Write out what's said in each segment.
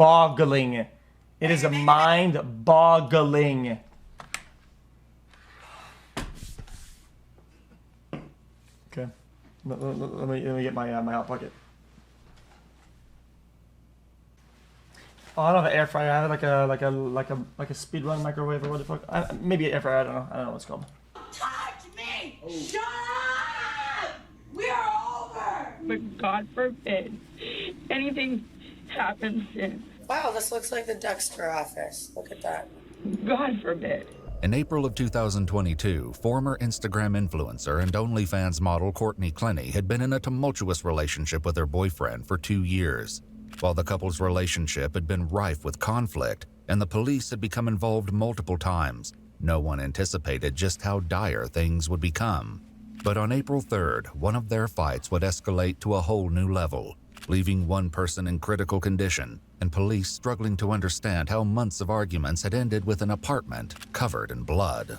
mind-boggling. It is mind-boggling. Okay, let me get my my hot pocket. Oh, I don't have an air fryer. I have like a speed run microwave or what the fuck. Maybe an air fryer. I don't know what it's called. Touch me! Oh. Shut up! We're over. But God forbid anything happens in. Wow, this looks like the Dexter office. Look at that. God forbid. In April of 2022, former Instagram influencer and OnlyFans model Courtney Clenny had been in a tumultuous relationship with her boyfriend for 2 years. While the couple's relationship had been rife with conflict and the police had become involved multiple times, no one anticipated just how dire things would become. But on April 3rd, one of their fights would escalate to a whole new level, leaving one person in critical condition and police struggling to understand how months of arguments had ended with an apartment covered in blood.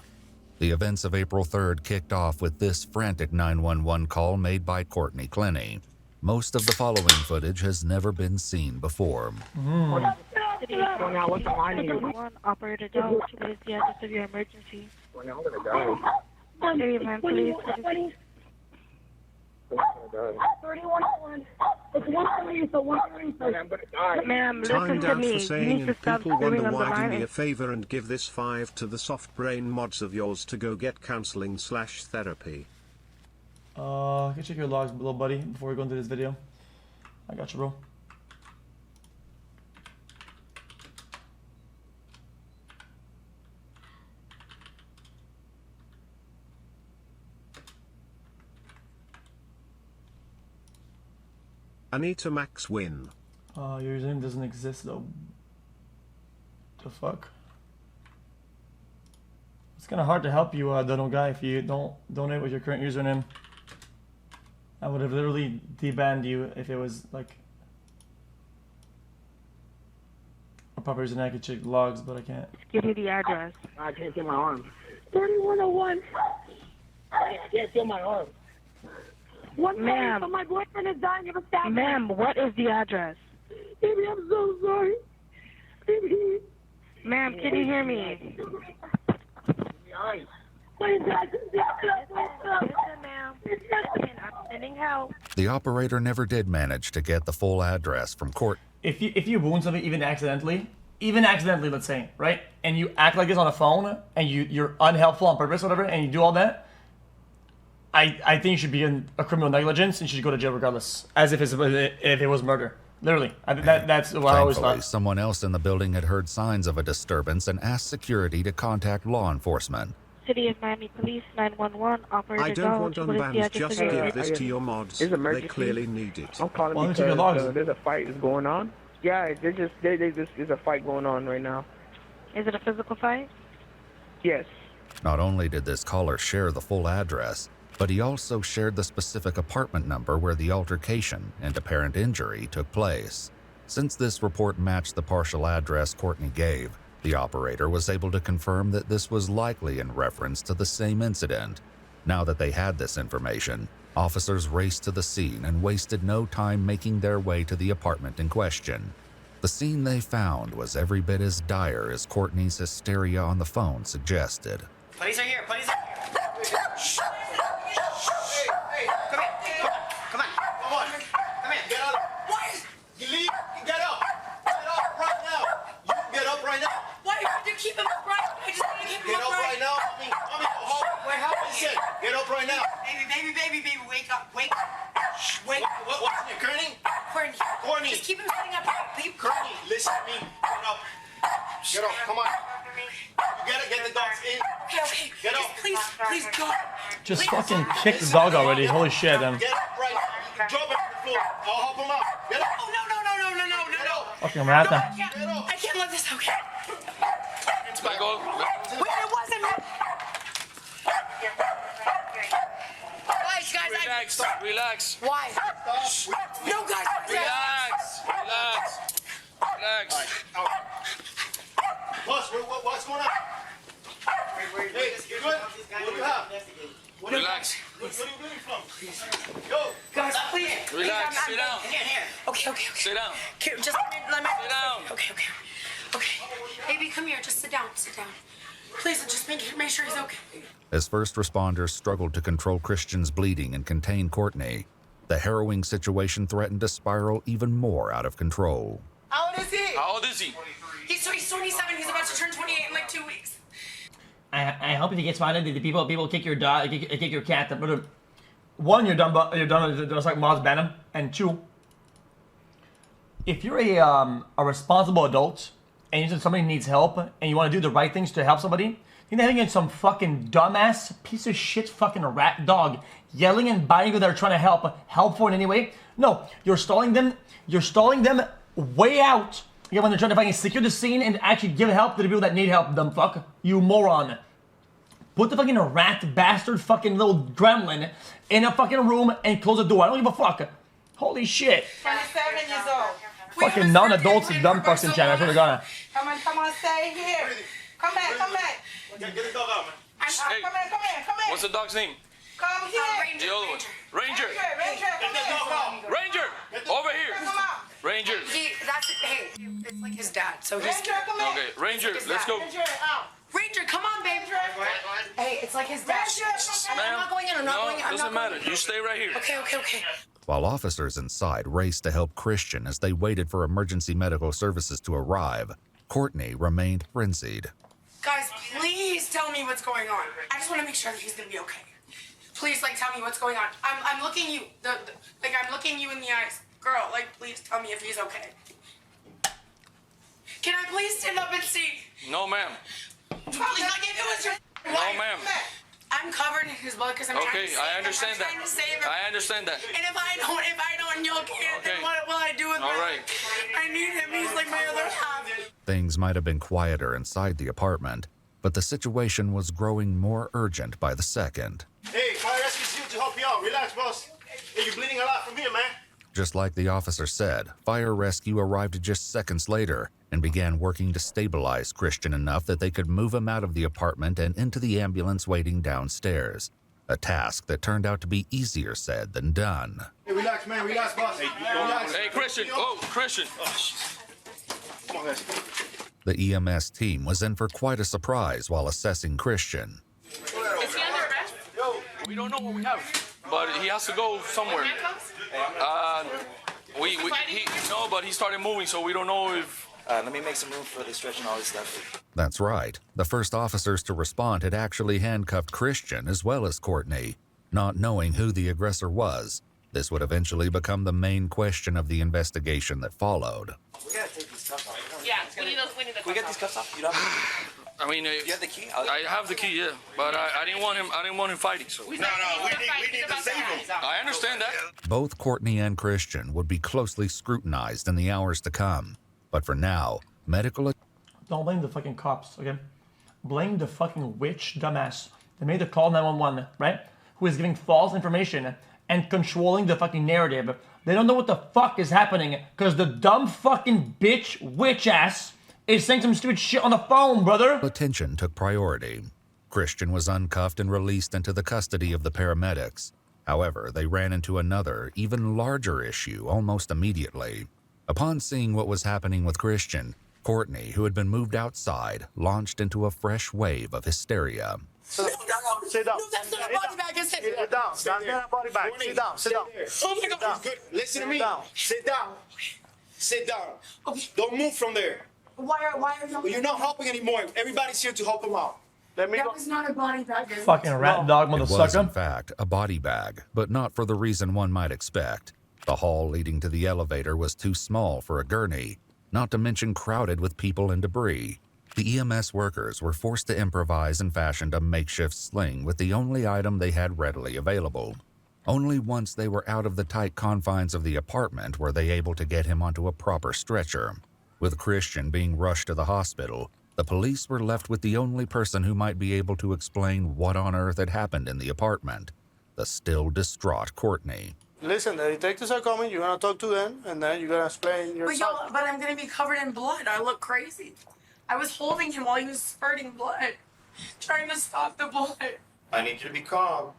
The events of April 3rd kicked off with this frantic 911 call made by Courtney Clenny. Most of the following footage has never been seen before. Operator Joe, what is the address of your emergency? Area man, please. 3101. It's 130, so 130. Ma'am, listen to me. For saying You need to stop people wonder screaming on the why, do line. me a favor and give this 5 to the soft brain mods of yours to go get counseling/therapy. Can you check your logs, little buddy, before we go into this video? I got you, bro. Anita Max win. Your username doesn't exist though. The fuck? It's kind of hard to help you, Dono guy, if you don't donate with your current username. I would have literally debanned you if it was like a proper username. I could check logs, but I can't. Give me the address. I can't feel my arm. 3101. I can't feel my arm. Ma'am. But my boyfriend is dying of a stab. Ma'am, what is the address? Baby, I'm so sorry. Baby. Ma'am, can you hear me? What is that? Listen, ma'am. I'm sending help. The operator never did manage to get the full address from Court. If you wound something even accidentally, let's say, right, and you act like this on the phone and you're unhelpful on purpose or whatever, and you do all that, I think you should be in a criminal negligence and you should go to jail regardless, as if it was murder. Literally, that's what I always Thankfully, thought. someone else in the building had heard signs of a disturbance and asked security to contact law enforcement. City of Miami Police 911. Operator I don't want Joe, what is the unbans, address just of your give this to your mods. It's They emergency. clearly need it. I'm calling Why don't you get because logs? there's a fight is going on. Yeah, there's a fight going on right now. Is it a physical fight? Yes. Not only did this caller share the full address, but he also shared the specific apartment number where the altercation and apparent injury took place. Since this report matched the partial address Courtney gave, the operator was able to confirm that this was likely in reference to the same incident. Now that they had this information, officers raced to the scene and wasted no time making their way to the apartment in question. The scene they found was every bit as dire as Courtney's hysteria on the phone suggested. Police are here, police are here. Shh. Hey, come here. Come on. Come here. Get up. What? You leave. You get up. Get up right now. You get up right now. Why are you keeping him upright? I just want to keep him upright. Get up right now. I mean, wait, how is it? Get up right now. Baby, wake up. Wake up. Shh, wake up. What's your name? Courtney. Just keep him sitting up. Courtney, listen to me. Get up. Get up. Come on. You gotta get the dogs in. Okay. Get up. Please go. Just fucking kick the dog already. Holy shit, man. Get up right now. Drop it on the floor. I'll help him out. Get up. Oh, no. Fucking rata. I can't let this, okay? It's back on. Wait, it wasn't. Guys, Relax. Why? No, guys. Relax. Boss, what's going on? Hey, you good? What do you have? Relax. What are you doing from? Yo. Guys, please. Relax. Sit down. Here. Okay. Sit down. Just let me. Sit down. Okay. come here. Just sit down. Sit down. Please, just make sure he's okay. As first responders struggled to control Christian's bleeding and contain Courtney, the harrowing situation threatened to spiral even more out of control. How old is he? How old is he? He's 27. He's about to turn 28 in like 2 weeks. I hope if he gets spotted, the people kick your dog, kick your cat. But one, you're done. Just like Moz ban him. And two, if you're a responsible adult and you said somebody needs help and you want to do the right things to help somebody, you're not getting some fucking dumbass piece of shit fucking rat dog yelling and biting people that are trying to help for in any way. No, you're stalling them. You're stalling them way out. Yeah, when they're trying to fucking secure the scene and actually give help to the people that need help, dumb fuck. You moron. Put the fucking rat bastard fucking little gremlin in a fucking room and close the door. I don't give a fuck. Holy shit. 27 years old. Fucking non-adults and dumb fucking channel. I swear to God. Come on, stay here. Come back. Get the dog out, man. Come here. What's the dog's name? Come here. The other one. Ranger. Ranger, Over here. Ranger. Hey, it's like his dad, so he's... Okay, Ranger, let's go. Ranger, come on, babe. Hey, it's like his dad. I'm not going in, No, doesn't matter. You stay right here. Okay. While officers inside raced to help Christian as they waited for emergency medical services to arrive, Courtney remained frenzied. Guys, please tell me what's going on. I just want to make sure that he's gonna be okay. Please, tell me what's going on. I'm looking you, I'm looking you in the eyes. Girl, please tell me if he's okay. Can I please stand up and see? No, ma'am. Please, if it was your No, ma'am. I'm covered in his blood because I'm trying to save him. I understand that. I'm trying to save him. I understand that. And if I don't, and you can't, then what will I do with All my right. I need him. He's like my other half. Things might have been quieter inside the apartment, but the situation was growing more urgent by the second. Hey, fire rescue's here to help you out. Relax, boss. Hey, you're bleeding a lot from here, man. Just like the officer said, fire rescue arrived just seconds later and began working to stabilize Christian enough that they could move him out of the apartment and into the ambulance waiting downstairs. A task that turned out to be easier said than done. Hey, relax, man. Relax, boss. Hey, relax. Hey, Christian. Oh, Christian. Come on, guys. The EMS team was in for quite a surprise while assessing Christian. Is he under arrest? We don't know what we have, but he has to go somewhere. No, but he started moving, so we don't know if... let me make some room for the stretch and all this stuff. That's right. The first officers to respond had actually handcuffed Christian as well as Courtney. Not knowing who the aggressor was, this would eventually become the main question of the investigation that followed. We gotta take these cuffs off. Yeah, we need the Can we get these cuffs off? You don't have I mean, you have the key? I have the key, yeah, but I didn't want him fighting. So No, we need to save him. I understand that. Both Courtney and Christian would be closely scrutinized in the hours to come. But for now, medical... Don't blame the fucking cops, okay? Blame the fucking witch dumbass that made the call 911, right? Who is giving false information and controlling the fucking narrative. They don't know what the fuck is happening because the dumb fucking bitch witch ass is saying some stupid shit on the phone, brother. Attention took priority. Christian was uncuffed and released into the custody of the paramedics. However, they ran into another, even larger issue almost immediately. Upon seeing what was happening with Christian, Courtney, who had been moved outside, launched into a fresh wave of hysteria. Sit down. No, that's not a body bag, is it? Sit down. Stand there, body bag. Sit down. Oh my God. Good. Listen to me. Sit down. Sit down. Okay. Don't move from there. Why are you... Well, you're not helping anymore. Everybody's here to help him out. Let me That go. was not a body bag. is it? Fucking rat dog It was, in motherfucker. fact, a body bag, but not for the reason one might expect. The hall leading to the elevator was too small for a gurney, not to mention crowded with people and debris. The EMS workers were forced to improvise and fashioned a makeshift sling with the only item they had readily available. Only once they were out of the tight confines of the apartment were they able to get him onto a proper stretcher. With Christian being rushed to the hospital, the police were left with the only person who might be able to explain what on earth had happened in the apartment, the still distraught Courtney. Listen, the detectives are coming. You're gonna talk to them, and then you're gonna explain yourself. But I'm gonna be covered in blood. I look crazy. I was holding him while he was spurting blood, trying to stop the blood. I need you to be calm,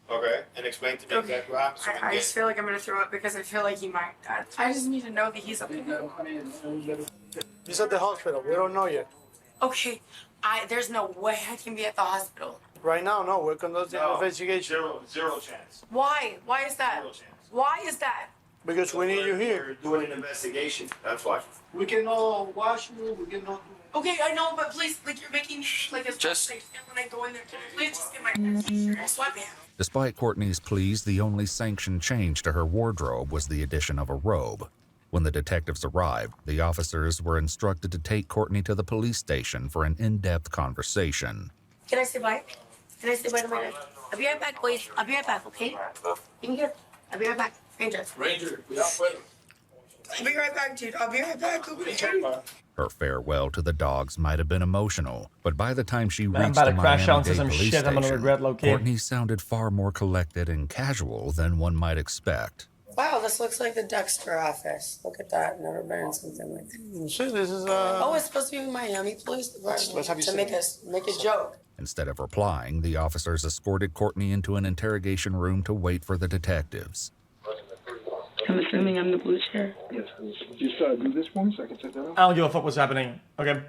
okay, and explain to me exactly what happened. I just feel like I'm gonna throw up because I feel like he might die. I just need to know that he's okay. He's at the hospital. We don't know yet. Okay, there's no way I can be at the hospital. Right now, no. We're conducting an investigation. Zero chance. Why? Why is that? Zero chance. Why is that? Because we need you here. We're doing an investigation. That's why. We can all watch you. We can all do. Okay, I know, but please, like, you're making me like a Just- and when I go in there, can you please just get my shirt and sweatpants? Despite Courtney's pleas, the only sanctioned change to her wardrobe was the addition of a robe. When the detectives arrived, the officers were instructed to take Courtney to the police station for an in-depth conversation. Can I say bye? Can I say bye to my dad? I'll be right back, boys. I'll be right back, okay? Give me here. I'll be right back. Ranger, we out with him. I'll be right back, dude. I'll be right back. Okay? Her farewell to the dogs might have been emotional, but by the time she Man, I'm reached about the to crash out Miami-Dade into some police shit I'm gonna station, regret low-key. Courtney sounded far more collected and casual than one might expect. Wow, this looks like the Dexter office. Look at that. Never been in something like that. Shit, this is Oh, it's supposed to be Miami Police Department. let's have you to sit. make a joke. Instead of replying, the officers escorted Courtney into an interrogation room to wait for the detectives. I'm assuming I'm the blue chair. Yes. Just do this for me so I can check that out. I don't give a fuck what's happening. Okay.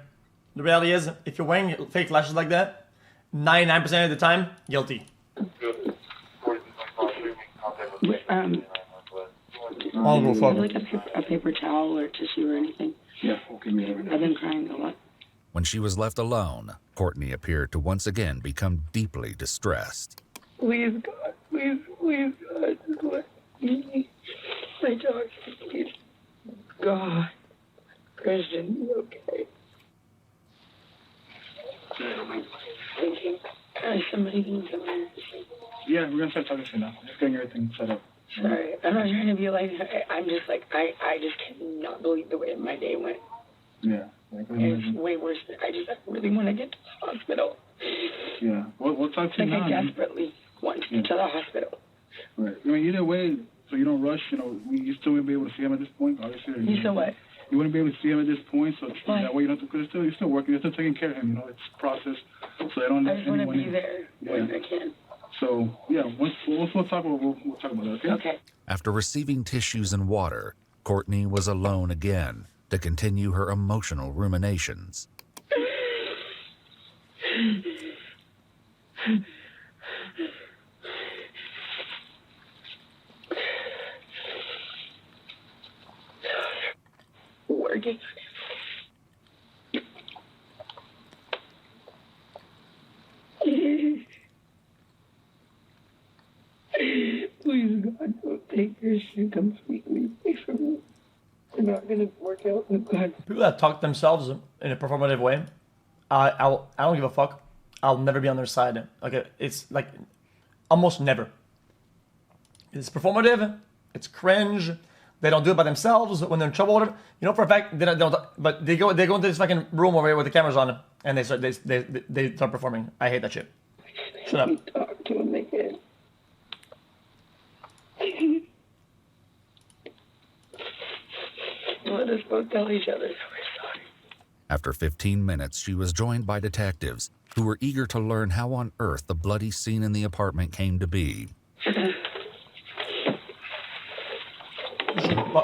The reality is, if you're wearing fake lashes like that, 99% of the time, guilty. I'll go fuck. Like a paper towel or tissue or anything. Yeah, okay, I've been crying a lot. When she was left alone, Courtney appeared to once again become deeply distressed. Please, God, please, God, just let me. My dog, please. God. Christian, you okay? Thank you. Somebody can come here. Yeah, we're gonna start talking to you now. Just getting everything set up. Sorry, I'm not trying to be like, I'm just like, I just cannot believe the way my day went. Yeah. It's way worse. I really want to get to the hospital. Yeah. We'll talk to you now. Like, I desperately want to get to the hospital. Right. I mean, either way, so you don't rush, you still won't be able to see him at this point, obviously. You said what? You wouldn't be able to see him at this point, so that way you don't have to, because you're still working, you're still taking care of him, it's a process. So I don't I just want to be there when I can. So, yeah, once we'll talk about that, okay? Okay. After receiving tissues and water, Courtney was alone again to continue her emotional ruminations. Working. Please, God, don't take your shit completely away from me. We're not gonna work out with God. People that talk themselves in a performative way, I don't give a fuck. I'll never be on their side. Like, it's like almost never. It's performative. It's cringe. They don't do it by themselves when they're in trouble. Whatever. For a fact they don't. But they go into this fucking room over here with the cameras on, and they start performing. I hate that shit. Shut up. Talk to him again. Let us both tell each other that we're sorry. After 15 minutes, she was joined by detectives who were eager to learn how on earth the bloody scene in the apartment came to be. My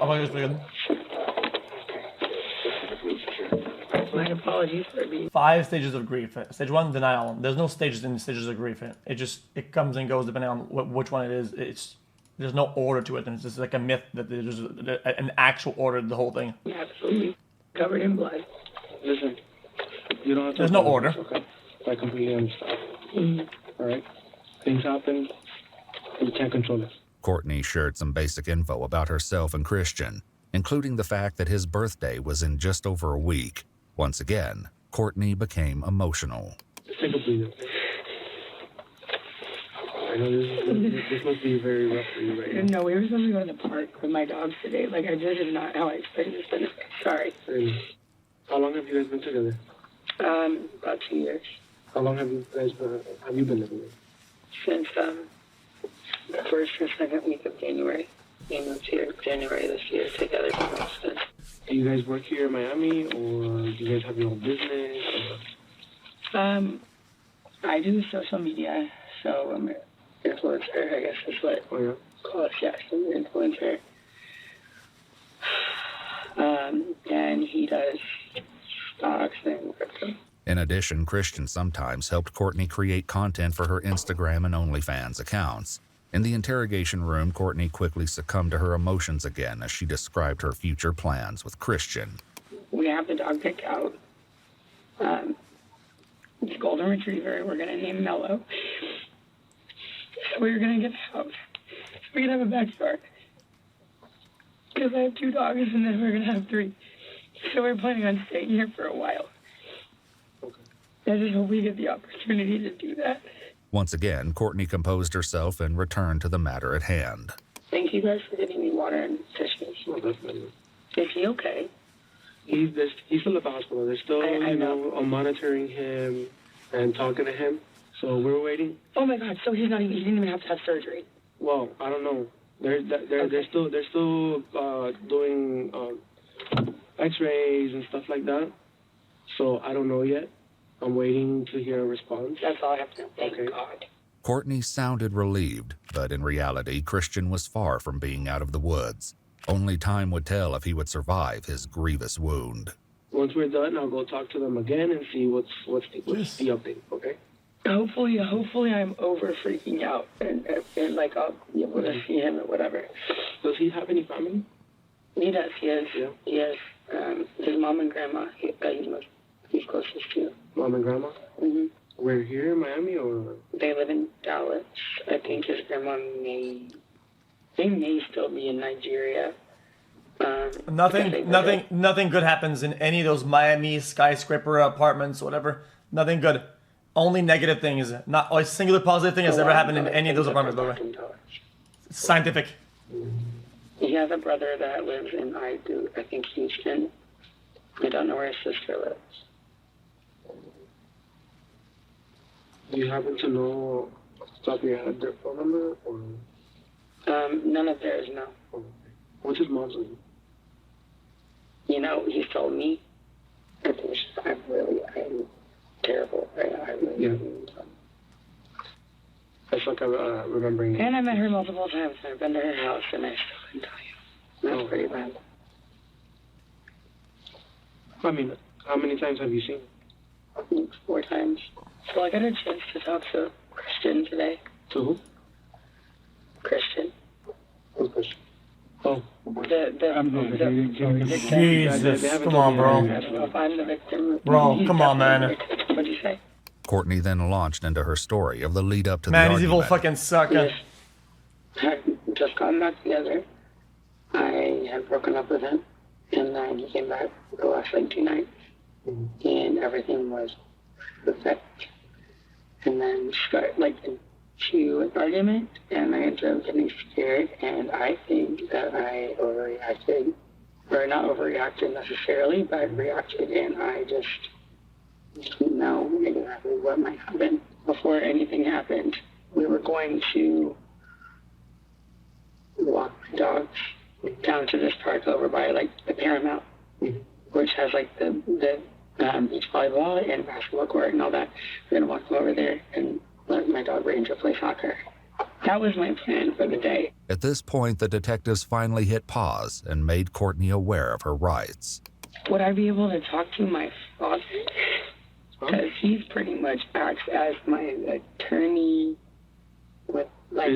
apologies for being... 5 stages of grief. Stage 1, denial. There's no stages in the stages of grief. It comes and goes depending on which one it is. There's no order to it, and it's just like a myth that there's an actual order to the whole thing. Absolutely. Covered in blood. Listen, you don't have to... There's no order. Okay. I completely understand. All right? Things happen. You can't control this. Courtney shared some basic info about herself and Christian, including the fact that his birthday was in just over a week. Once again, Courtney became emotional. Just take a breather. I know this must be very rough for you right now. No, we were supposed to go to the park with my dogs today. Like, I just is not how I expected to spend it. Sorry. How long have you guys been together? About 2 years. How long have you been living with? Since the first or second week of January. We moved here January this year together from Boston. Do you guys work here in Miami, or do you guys have your own business? Or? I do social media, so I'm an influencer, I guess is what call it. Yeah, I'm an influencer. And he does stocks and crypto. In addition, Christian sometimes helped Courtney create content for her Instagram and OnlyFans accounts. In the interrogation room, Courtney quickly succumbed to her emotions again as she described her future plans with Christian. We have the dog picked out. It's a golden retriever. We're going to name Mello. So we're going to get a house. So we can have a backyard. Because I have 2 dogs and then we're going to have 3. So we're planning on staying here for a while. I just hope we get the opportunity to do that. Once again, Courtney composed herself and returned to the matter at hand. Thank you guys for getting me water and fishes. Oh, definitely. Is he okay? He's still at the hospital. They're still, I know. monitoring him and talking to him. So we're waiting. Oh my God! So he didn't even have to have surgery. Well, I don't know. They're still doing X-rays and stuff like that. So I don't know yet. I'm waiting to hear a response. That's all I have to know. Thank God. Courtney sounded relieved, but in reality, Christian was far from being out of the woods. Only time would tell if he would survive his grievous wound. Once we're done, I'll go talk to them again and see what's the update, okay? Hopefully I'm over freaking out and like I'll be able to see him or whatever. Does he have any family? He does. He has. Yeah. He has his mom and grandma. He's closest to. Mom and grandma? Mm-hmm. We're here in Miami, or? They live in Dallas. I think his grandma may still be in Nigeria. Nothing good happens in any of those Miami skyscraper apartments, whatever. Nothing good. Only negative things. Not a singular positive thing has ever happened in any of those apartments, by the way. Scientific. He has a brother that lives in, I think, Houston. I don't know where his sister lives. Do you happen to know off the top of your head their phone number, or? None of theirs, no. Oh, what's his mom's name? You know, he's told me. I'm terrible right now. It's like I'm remembering. And I met her multiple times. I've been to her house, and I still couldn't tell you. That's pretty bad. I mean, how many times have you seen her? 4 times. So I got a chance to talk to Christian today. To who? Christian. Who's Christian? Oh. Jesus, come on, bro. If I'm the victim. Bro, come on, man. What'd you say? Courtney then launched into her story of the lead up to the Man, argument. these evil fucking suck. Yes. Had just gotten back together. I had broken up with him, and then he came back the last 2 nights, and everything was perfect. And then start into an argument, and I ended up getting scared, and I think that I overreacted, or not overreacted necessarily, but I reacted, and I just didn't know exactly what might happen. Before anything happened, we were going to walk my dogs down to this park over by the Paramount, which has the beach volleyball and basketball court and all that. We're gonna walk over there and let my dog Ranger play soccer. That was my plan for the day. At this point, the detectives finally hit pause and made Courtney aware of her rights. Would I be able to talk to my father? Because he's pretty much acts as my attorney with, not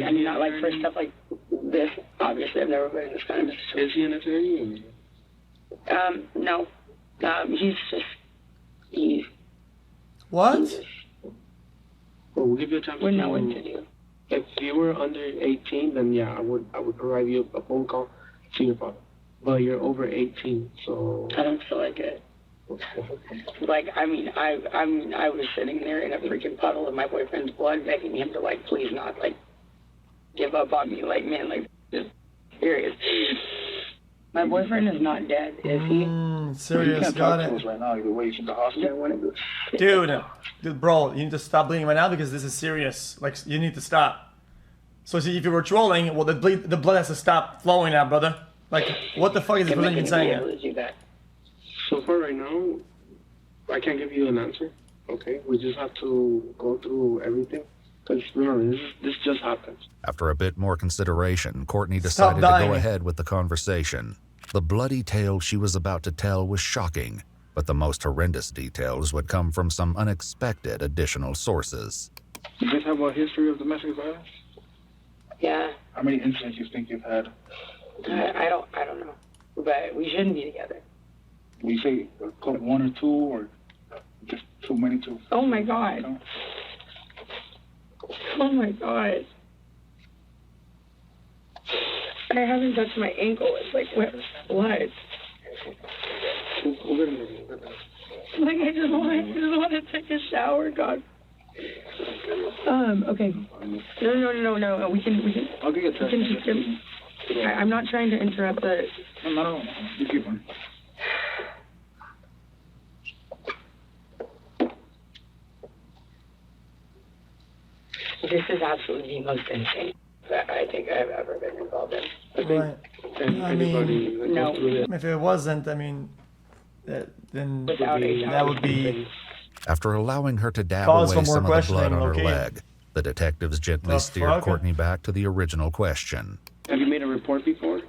for stuff like this. Obviously, I've never been in this kind of situation. Is he an attorney? No. He's What? Well, we'll give you a chance to know what to do. If you were under 18, then yeah, I would provide you a phone call to your father. But you're over 18, so. I don't feel like it. I was sitting there in a freaking puddle of my boyfriend's blood, begging him to please not give up on me. Just serious. My boyfriend is not dead, is he? Serious, got it. Right now, either way, he's in the hospital. Dude, bro, you need to stop bleeding right now because this is serious. You need to stop. So see, if you were trolling, well, the blood has to stop flowing now, brother. What the fuck is this person even saying? So far right now, I can't give you an answer, okay? We just have to go through everything. Because remember, this just happened. After a bit more consideration, Courtney decided to go ahead with the conversation. The bloody tale she was about to tell was shocking, but the most horrendous details would come from some unexpected additional sources. You guys have a history of domestic violence? Yeah, How many incidents you think you've had? I don't know. But we shouldn't be together. We say a couple, one or two, or just too many to... Oh my God. Oh my God. I haven't touched my ankle. It's like wet blood. Like I just want to take a shower, God. Okay. No. We can. I'll get a text. I'm not trying to interrupt the. No. You keep on. This is absolutely the most insane that I think I've ever been involved in. Right. I mean, No. if it wasn't, I mean, then Without a that would be After allowing her to dab cause away for more some of the blood questioning. on her Okay. leg, the detectives gently The steered fuck? Courtney back to the original question. Have you made a report before?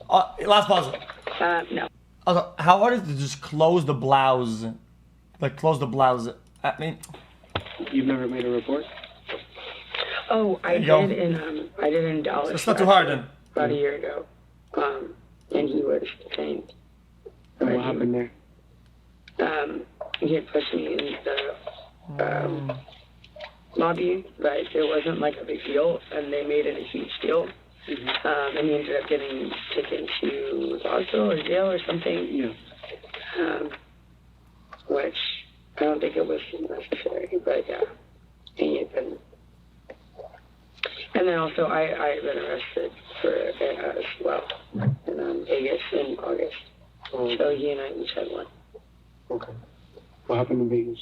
Last pause. No. Also, how hard is it to just close the blouse? Like close the blouse. I mean, You've never made a report? Oh, I There you go. did in Dallas. it's not too hard then. About a year ago. And he was detained. And what happened there? He had pushed me in the lobby, but it wasn't like a big deal, and they made it a huge deal. And he ended up getting taken to the hospital or jail or something. Yeah. Which I don't think it was necessary, but yeah. He had been. And then also I've been arrested for it as well in Vegas in August. So he and I each had one. Okay. What happened in Vegas?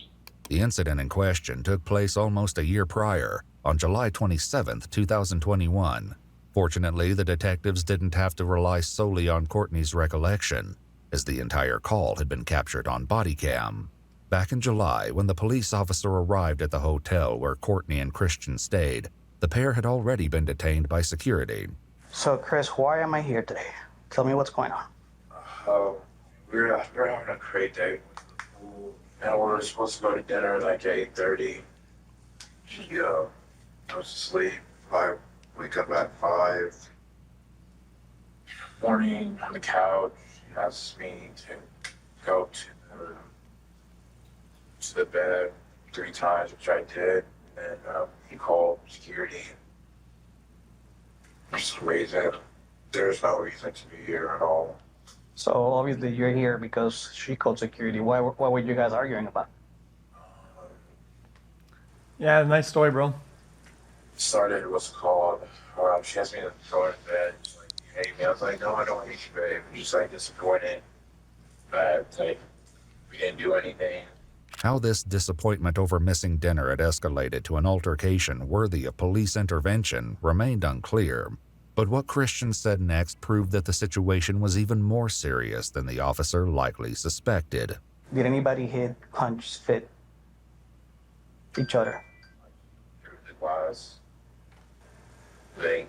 The incident in question took place almost a year prior, on July 27th, 2021. Fortunately, the detectives didn't have to rely solely on Courtney's recollection, as the entire call had been captured on bodycam. Back in July, when the police officer arrived at the hotel where Courtney and Christian stayed, the pair had already been detained by security. So, Chris, why am I here today? Tell me what's going on. We're having a great day. And we're supposed to go to dinner like 8:30. She goes to sleep. I wake up at 5. Morning on the couch. She asks me to go to the bed 3 times, which I did. And he called security. For some reason, there's no reason to be here at all. So, obviously, you're here because she called security. What were you guys arguing about? Yeah, nice story, bro. Started what's called, she asked me to go to bed. She's like, you hate me? I was like, no, I don't hate you, babe. I'm just like disappointed that like we didn't do anything. How this disappointment over missing dinner had escalated to an altercation worthy of police intervention remained unclear. But what Christian said next proved that the situation was even more serious than the officer likely suspected. Did anybody hit, punch, spit each other? It was thing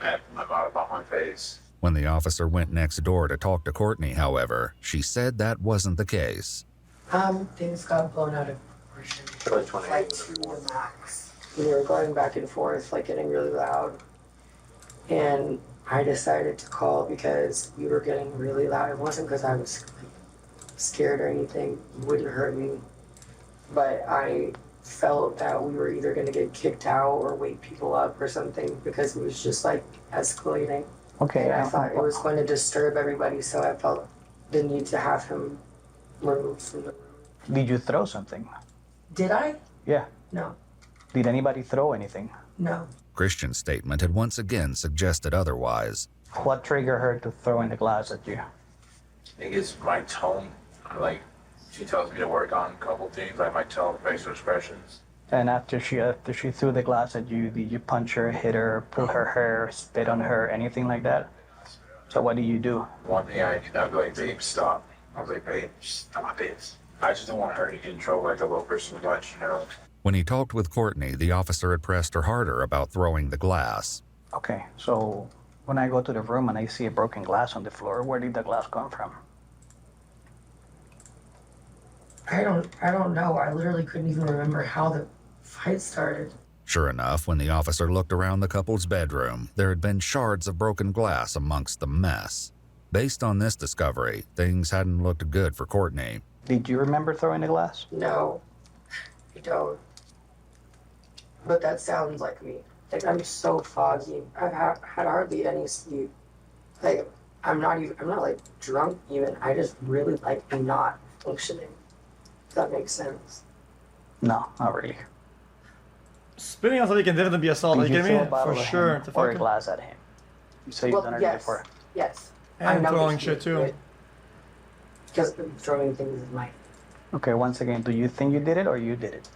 at my mouth on my face. When the officer went next door to talk to Courtney, however, she said that wasn't the case. Things got blown out of proportion. Like to the max. We were going back and forth, like getting really loud. And I decided to call because we were getting really loud. It wasn't because I was scared or anything. It wouldn't hurt me. But I felt that we were either going to get kicked out or wake people up or something because it was just like escalating. Okay. And I thought it was going to disturb everybody, so I felt the need to have him removed from the room. Did you throw something? Did I? Yeah. No. Did anybody throw anything? No. Christian's statement had once again suggested otherwise. What triggered her to throw in the glass at you? I think it's my tone. Like, she tells me to work on a couple things, like my tone, facial expressions. And after she threw the glass at you, did you punch her, hit her, pull her hair, spit on her, anything like that? So what do you do? One thing I did, I'd be like, babe, stop. I was like, babe, stop it. I just don't want her to get in trouble like a little person would let you know. When he talked with Courtney, the officer had pressed her harder about throwing the glass. Okay, so when I go to the room and I see a broken glass on the floor, where did the glass come from? I don't know. I literally couldn't even remember how the fight started. Sure enough, when the officer looked around the couple's bedroom, there had been shards of broken glass amongst the mess. Based on this discovery, things hadn't looked good for Courtney. Did you remember throwing the glass? No, I don't. But that sounds like me. Like, I'm so foggy. I've had hardly any sleep. Like, I'm not like drunk even. I just really like not functioning. Does that make sense? No, not really. Spitting on something can definitely be assault. Are you kidding me? For sure. Him or a glass at him. So you've done it before. Yes. And throwing shit too. Because throwing things is my. Okay, once again, do you think you did it or you did it?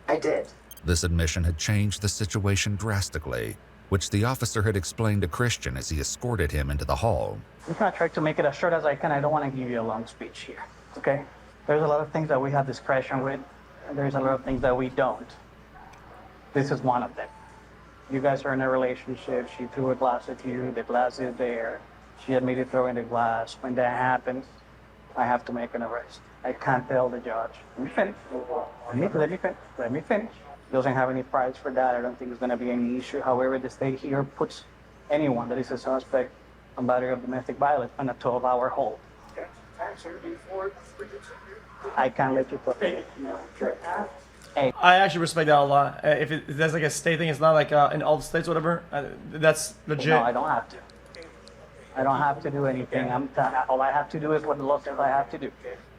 I did. This admission had changed the situation drastically, which the officer had explained to Christian as he escorted him into the hall. I'm gonna try to make it as short as I can. I don't want to give you a long speech here, okay? There's a lot of things that we have discretion with, and there's a lot of things that we don't. This is one of them. You guys are in a relationship. She threw a glass at you. The glass is there. She admitted throwing the glass. When that happens, I have to make an arrest. I can't tell the judge. Let me finish. Let me finish. Doesn't have any price for that. I don't think there's going to be any issue. However, the state here puts anyone that is a suspect on battery of domestic violence on a 12-hour hold. I can't let you put it. Hey. I actually respect that a lot. If there's like a state thing, it's not like in all the states or whatever. That's legit. No, I don't have to. I don't have to do anything. All I have to do is what the law says I have to do.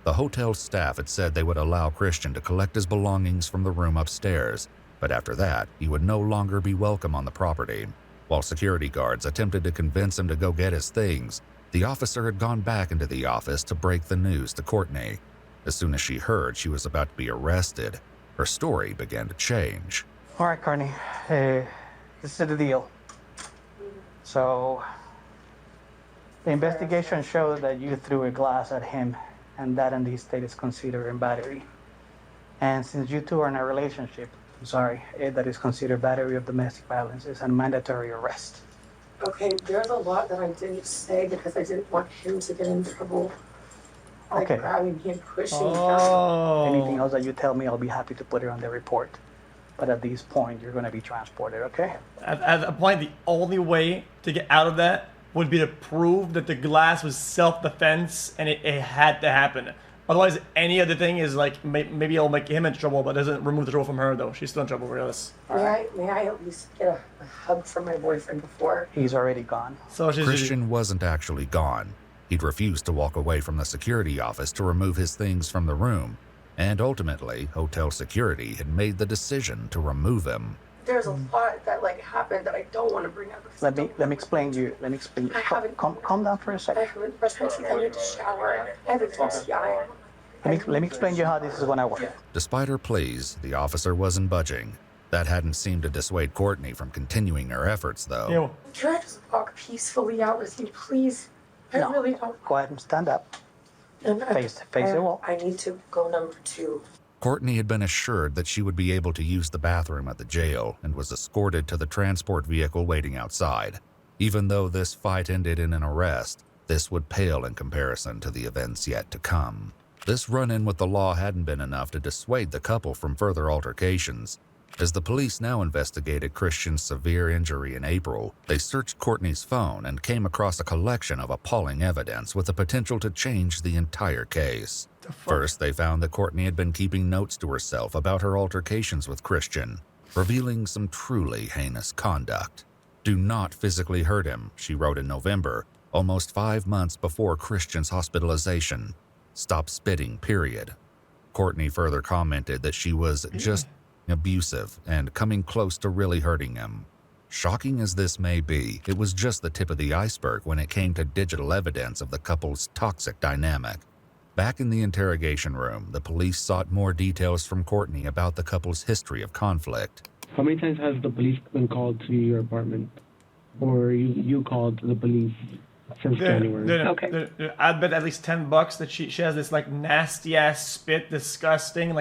The hotel staff had said they would allow Christian to collect his belongings from the room upstairs, but after that, he would no longer be welcome on the property. While security guards attempted to convince him to go get his things, the officer had gone back into the office to break the news to Courtney. As soon as she heard she was about to be arrested, her story began to change. All right, Courtney, this is the deal. So, the investigation showed that you threw a glass at him, and that in this state is considered battery. And since you two are in a relationship, that is considered battery of domestic violence. It's a mandatory arrest. Okay, there's a lot that I didn't say because I didn't want him to get in trouble. Like grabbing him, pushing him. Anything else that you tell me, I'll be happy to put it on the report. But at this point, you're going to be transported, okay? At that point, the only way to get out of that would be to prove that the glass was self-defense and it had to happen. Otherwise, any other thing is like, maybe it'll make him in trouble, but doesn't remove the trouble from her, though. She's still in trouble regardless. May I at least get a hug from my boyfriend before? He's already gone. So Christian wasn't actually gone. He'd refused to walk away from the security office to remove his things from the room, and ultimately, hotel security had made the decision to remove him. There's a lot that happened that I don't want to bring up. Let me explain to you. I haven't. Calm down for a second. I haven't brushed my teeth. I need to shower. I haven't touched the eye. Let me explain to you how this is going to work. Despite her pleas, the officer wasn't budging. That hadn't seemed to dissuade Courtney from continuing her efforts, though. Can I just walk peacefully out with you, please? I really don't. Go ahead and stand up. Face the wall. I need to go number 2. Courtney had been assured that she would be able to use the bathroom at the jail and was escorted to the transport vehicle waiting outside. Even though this fight ended in an arrest, this would pale in comparison to the events yet to come. This run-in with the law hadn't been enough to dissuade the couple from further altercations. As the police now investigated Christian's severe injury in April, they searched Courtney's phone and came across a collection of appalling evidence with the potential to change the entire case. First, they found that Courtney had been keeping notes to herself about her altercations with Christian, revealing some truly heinous conduct. "Do not physically hurt him," she wrote in November, almost 5 months before Christian's hospitalization. "Stop spitting, period." Courtney further commented that she was just abusive and coming close to really hurting him. Shocking as this may be, it was just the tip of the iceberg when it came to digital evidence of the couple's toxic dynamic. Back in the interrogation room, the police sought more details from Courtney about the couple's history of conflict. How many times has the police been called to your apartment? Or you called the police since January? I'd bet at least $10 that she has this nasty ass spit, disgusting,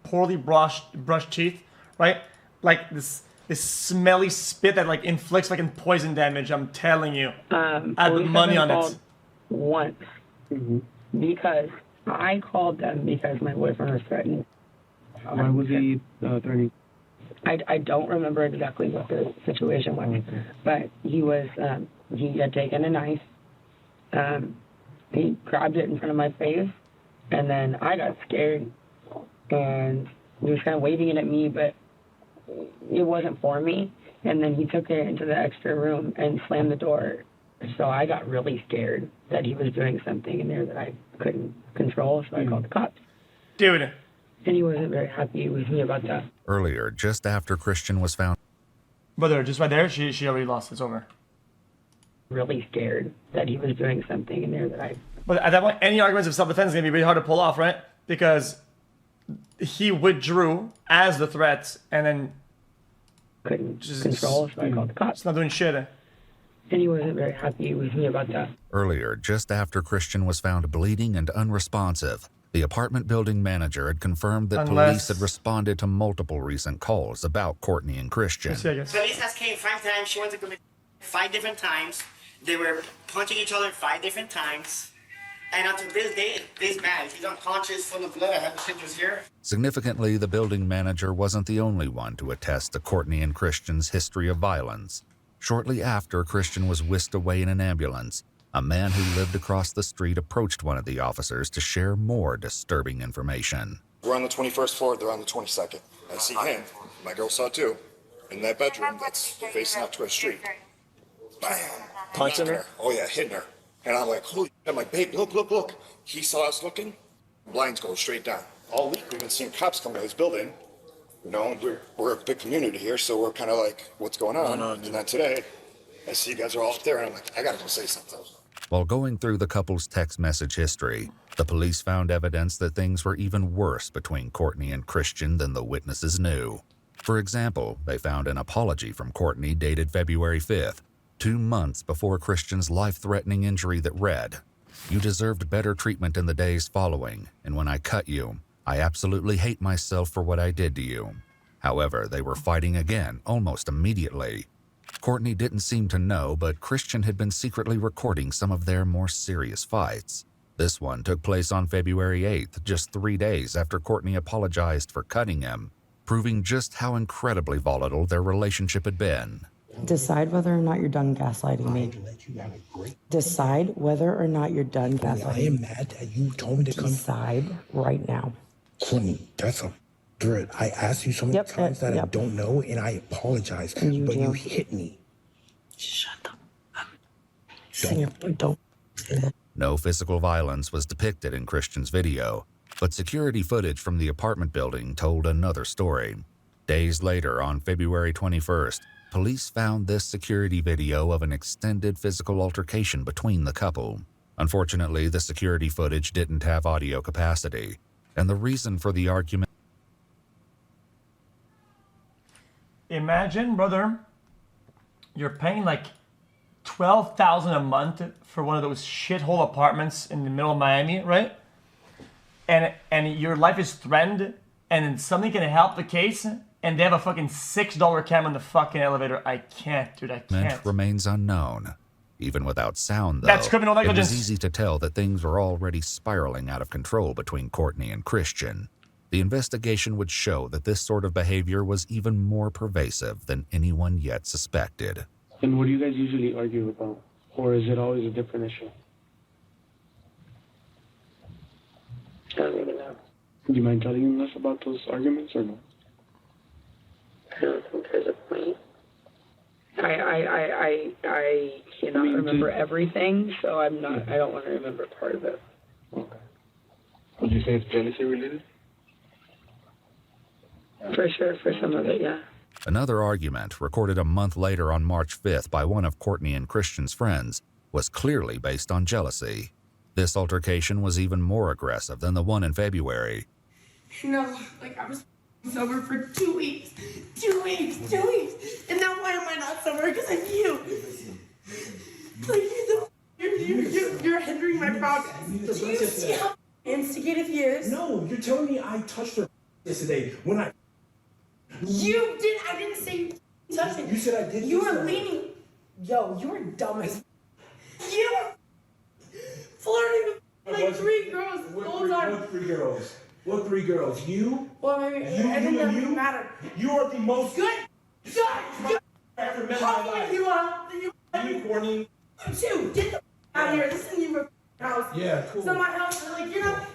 poorly brushed teeth, right? This smelly spit that inflicts poison damage. I'm telling you. I'd put money on it. Once, because I called them because my boyfriend was threatening. Why was he threatening? I don't remember exactly what the situation was, but he was, he had taken a knife, he grabbed it in front of my face, and then I got scared, and he was kind of waving it at me, but it wasn't for me, and then he took it into the extra room and slammed the door, so I got really scared that he was doing something in there that I couldn't control, so I called the cops. Dude. And he wasn't very happy with me about that. Earlier, just after Christian was found... Brother, just right there, she already lost. It's over. Really scared that he was doing something in there that I... But at that point, any arguments of self-defense is going to be really hard to pull off, right? Because he withdrew as the threat and then... couldn't control, so I called the cops. It's not doing shit. And he wasn't very happy with me about that. Earlier, just after Christian was found bleeding and unresponsive, the apartment building manager had confirmed that police had responded to multiple recent calls about Courtney and Christian. Police has came 5 times. She went to commit 5 different times. They were punching each other 5 different times. And until this day, this man, he's unconscious, full of blood. I have the pictures here. Significantly, the building manager wasn't the only one to attest to Courtney and Christian's history of violence. Shortly after Christian was whisked away in an ambulance, a man who lived across the street approached one of the officers to share more disturbing information. We're on the 21st floor, they're on the 22nd. I see him, my girl saw too, in that bedroom that's facing out to our street. Bam! Punching her? Oh yeah, hitting her. And I'm like, holy shit. I'm like, babe, look, look, look. He saw us looking, blinds go straight down. All week we've been seeing cops come to his building. You know, we're a big community here, so we're kind of like, what's going on? And then today, I see you guys are all up there, and I'm like, I gotta go say something. While going through the couple's text message history, the police found evidence that things were even worse between Courtney and Christian than the witnesses knew. For example, they found an apology from Courtney dated February 5th, 2 months before Christian's life-threatening injury that read, "You deserved better treatment in the days following, and when I cut you, I absolutely hate myself for what I did to you." However, they were fighting again almost immediately. Courtney didn't seem to know, but Christian had been secretly recording some of their more serious fights. This one took place on February 8th, just 3 days after Courtney apologized for cutting him, proving just how incredibly volatile their relationship had been. Decide whether or not you're done gaslighting me. Decide whether or not you're done gaslighting me. I am mad that you told me to come. Decide right now. Courtney, that's a threat. I asked you so many times that I don't know, and I apologize. But you hit me. Shut up. Don't. No physical violence was depicted in Christian's video, but security footage from the apartment building told another story. Days later, on February 21st, police found this security video of an extended physical altercation between the couple. Unfortunately, the security footage didn't have audio capacity, and the reason for the argument... Imagine, brother, you're paying like $12,000 a month for one of those shithole apartments in the middle of Miami, right? And your life is threatened, and then something can help the case, and they have a fucking $6 camera in the fucking elevator. I can't, dude, I can't. Remains unknown. Even without sound, though, That's criminal negligence. It was easy to tell that things were already spiraling out of control between Courtney and Christian. The investigation would show that this sort of behavior was even more pervasive than anyone yet suspected. And what do you guys usually argue about? Or is it always a different issue? I don't even know. Do you mind telling us about those arguments or no? I don't think there's a point. I cannot remember everything, so I don't want to remember part of it. Okay. Would you say it's jealousy related? For sure, for some of it, yeah. Another argument, recorded a month later on March 5th by one of Courtney and Christian's friends, was clearly based on jealousy. This altercation was even more aggressive than the one in February. No, like I was sober for 2 weeks. 2 weeks, 2 weeks. And now why am I not sober? Because of you. Like, you're hindering my progress. Do you see how instigative he is? No, you're telling me I touched her yesterday when I... You did. I didn't say you touched it. You said I did. You were leaning. Yo, you were dumb as... You were flirting with Like 3 girls the whole time. What 3 girls? What 3 girls? You? Well, maybe it doesn't matter. You are the most good. ever met in How my life. you are? You, Courtney. You too. Get the out of here. This isn't your house. Yeah, cool. It's not my house. Like you're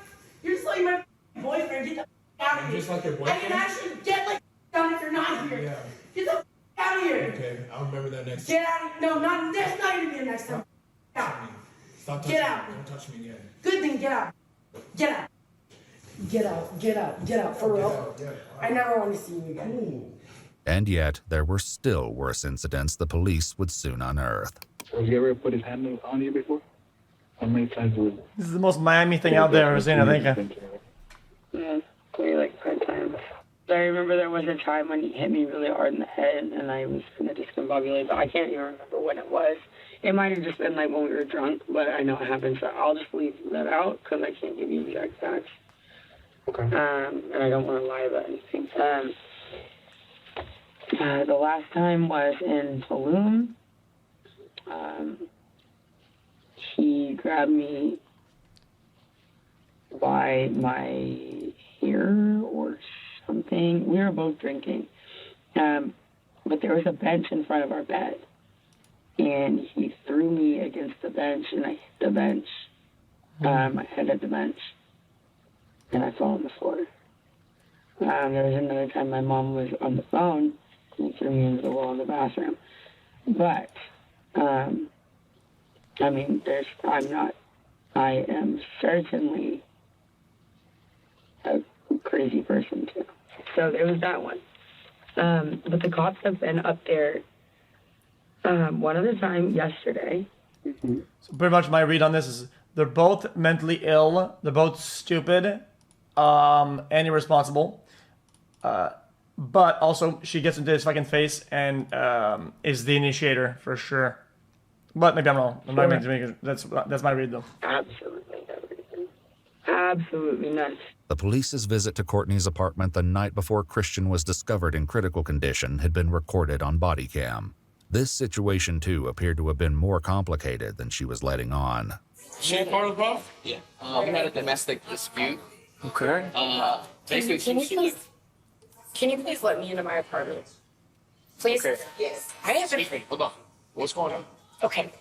just like my boyfriend. Get the out of here. Just like your I boyfriend? can actually get like down if you're not here. Yeah. Get the out of here. Okay, I'll remember that next Get out. No, that's not gonna be the next time. Out. Stop touching Get me. out. Don't touch me again. Good thing. Get out. Get out. Get out. Get out. Get out. For real. I never want to see you again. And yet, there were still worse incidents the police would soon unearth. Have you ever put his hand on you before? How many times was it? This is the most Miami thing out there, Rosina, I think. Yeah, maybe like 5 times. I remember there was a time when he hit me really hard in the head, and I was gonna discombobulate, but I can't even remember when it was. It might have just been like when we were drunk, but I know it happened, so I'll just leave that out because I can't give you exact facts. Okay. And I don't want to lie about anything. The last time was in Tulum. He grabbed me by my hair or something. We were both drinking. But there was a bench in front of our bed. And he threw me against the bench, and I hit the bench. My head at the bench. And I fell on the floor. There was another time my mom was on the phone, and he threw me into the wall in the bathroom. But, I mean, I am certainly a crazy person too. So there was that one. But the cops have been up there one other time yesterday. So pretty much my read on this is they're both mentally ill, they're both stupid, and irresponsible. But also she gets into his fucking face and is the initiator for sure. But maybe I'm wrong. That's my read though. Absolutely everything. Absolutely nuts. The police's visit to Courtney's apartment the night before Christian was discovered in critical condition had been recorded on bodycam. This situation, too, appeared to have been more complicated than she was letting on. She part of the problem? Yeah. We had a domestic dispute. Okay. Basically, Can you please let me into my apartment? Please? Okay. Yes. I have Excuse me, hold on. What's going on? Okay.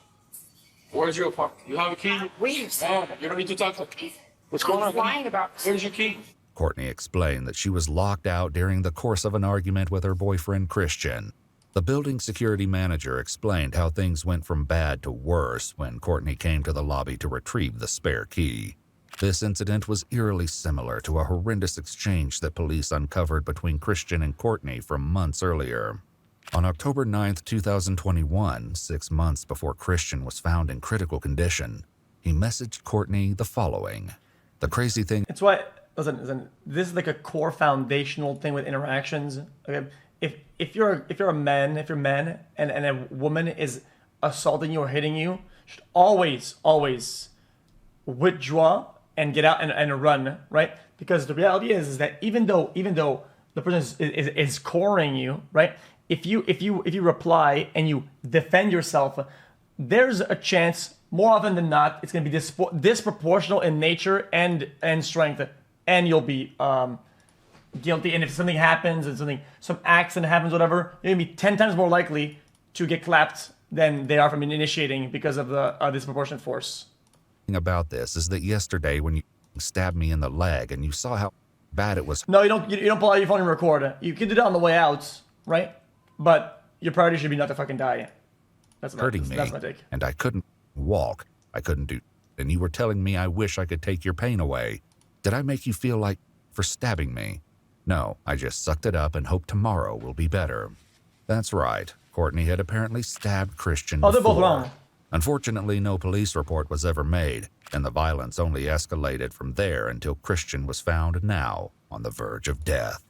Where's your apartment? You have a key? We have You don't need to talk to me. What's going on? lying about Where's your key? Courtney explained that she was locked out during the course of an argument with her boyfriend, Christian. The building security manager explained how things went from bad to worse when Courtney came to the lobby to retrieve the spare key. This incident was eerily similar to a horrendous exchange that police uncovered between Christian and Courtney from months earlier. On October 9, 2021, 6 months before Christian was found in critical condition, he messaged Courtney the following. The crazy thing... It's why, listen, this is like a core foundational thing with interactions. Okay? If you're a man, and a woman is assaulting you or hitting you, you should always withdraw and get out and run, right? Because the reality is that even though the person is coring you, right? If you reply and you defend yourself, there's a chance more often than not it's going to be disproportional in nature and strength, and you'll be guilty. And if something happens and some accident happens, whatever, you're gonna be 10 times more likely to get clapped than they are from initiating because of the disproportionate force. About this is that yesterday when you stabbed me in the leg and you saw how bad it was. No, you don't pull out your phone and record. You can do that on the way out, right? But your priority should be not to fucking die. That's my take. And I couldn't walk. I couldn't do. And you were telling me I wish I could take your pain away. Did I make you feel like for stabbing me? No, I just sucked it up and hoped tomorrow will be better. That's right. Courtney had apparently stabbed Christian before. They're both wrong. Unfortunately, no police report was ever made, and the violence only escalated from there until Christian was found now on the verge of death.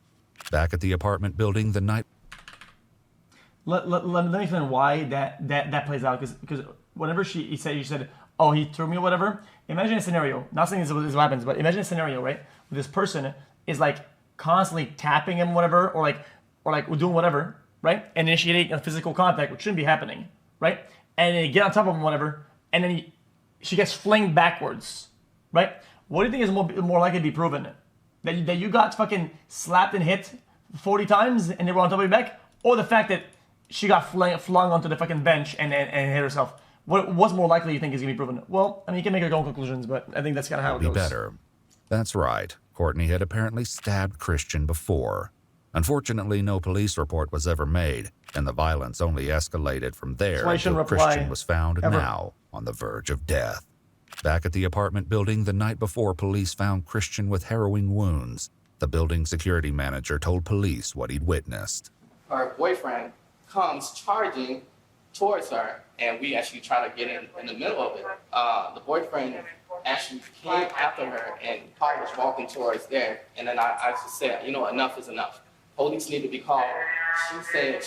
Back at the apartment building the night... Let me explain why that plays out, because whenever you said, oh, he threw me or whatever, imagine a scenario, not saying this is what happens, but imagine a scenario, right, where this person is like constantly tapping him, whatever, or doing whatever, right, and initiating a physical contact, which shouldn't be happening, right, and then you get on top of him, whatever, and then she gets flinged backwards, right? What do you think is more likely to be proven? That you got fucking slapped and hit 40 times and they were on top of your back? Or the fact that she got flung onto the fucking bench and hit herself? What's more likely you think is going to be proven? Well, I mean, you can make your own conclusions, but I think that's kind of how it goes. Be better. That's right. Courtney had apparently stabbed Christian before. Unfortunately, no police report was ever made, and the violence only escalated from there until Christian was found now on the verge of death. Back at the apartment building the night before police found Christian with harrowing wounds, the building security manager told police what he'd witnessed. Her boyfriend comes charging towards her, and we actually try to get in the middle of it. The boyfriend actually came after her, and Paul was walking towards there, and then I just said, you know, enough is enough. Police need to be called. She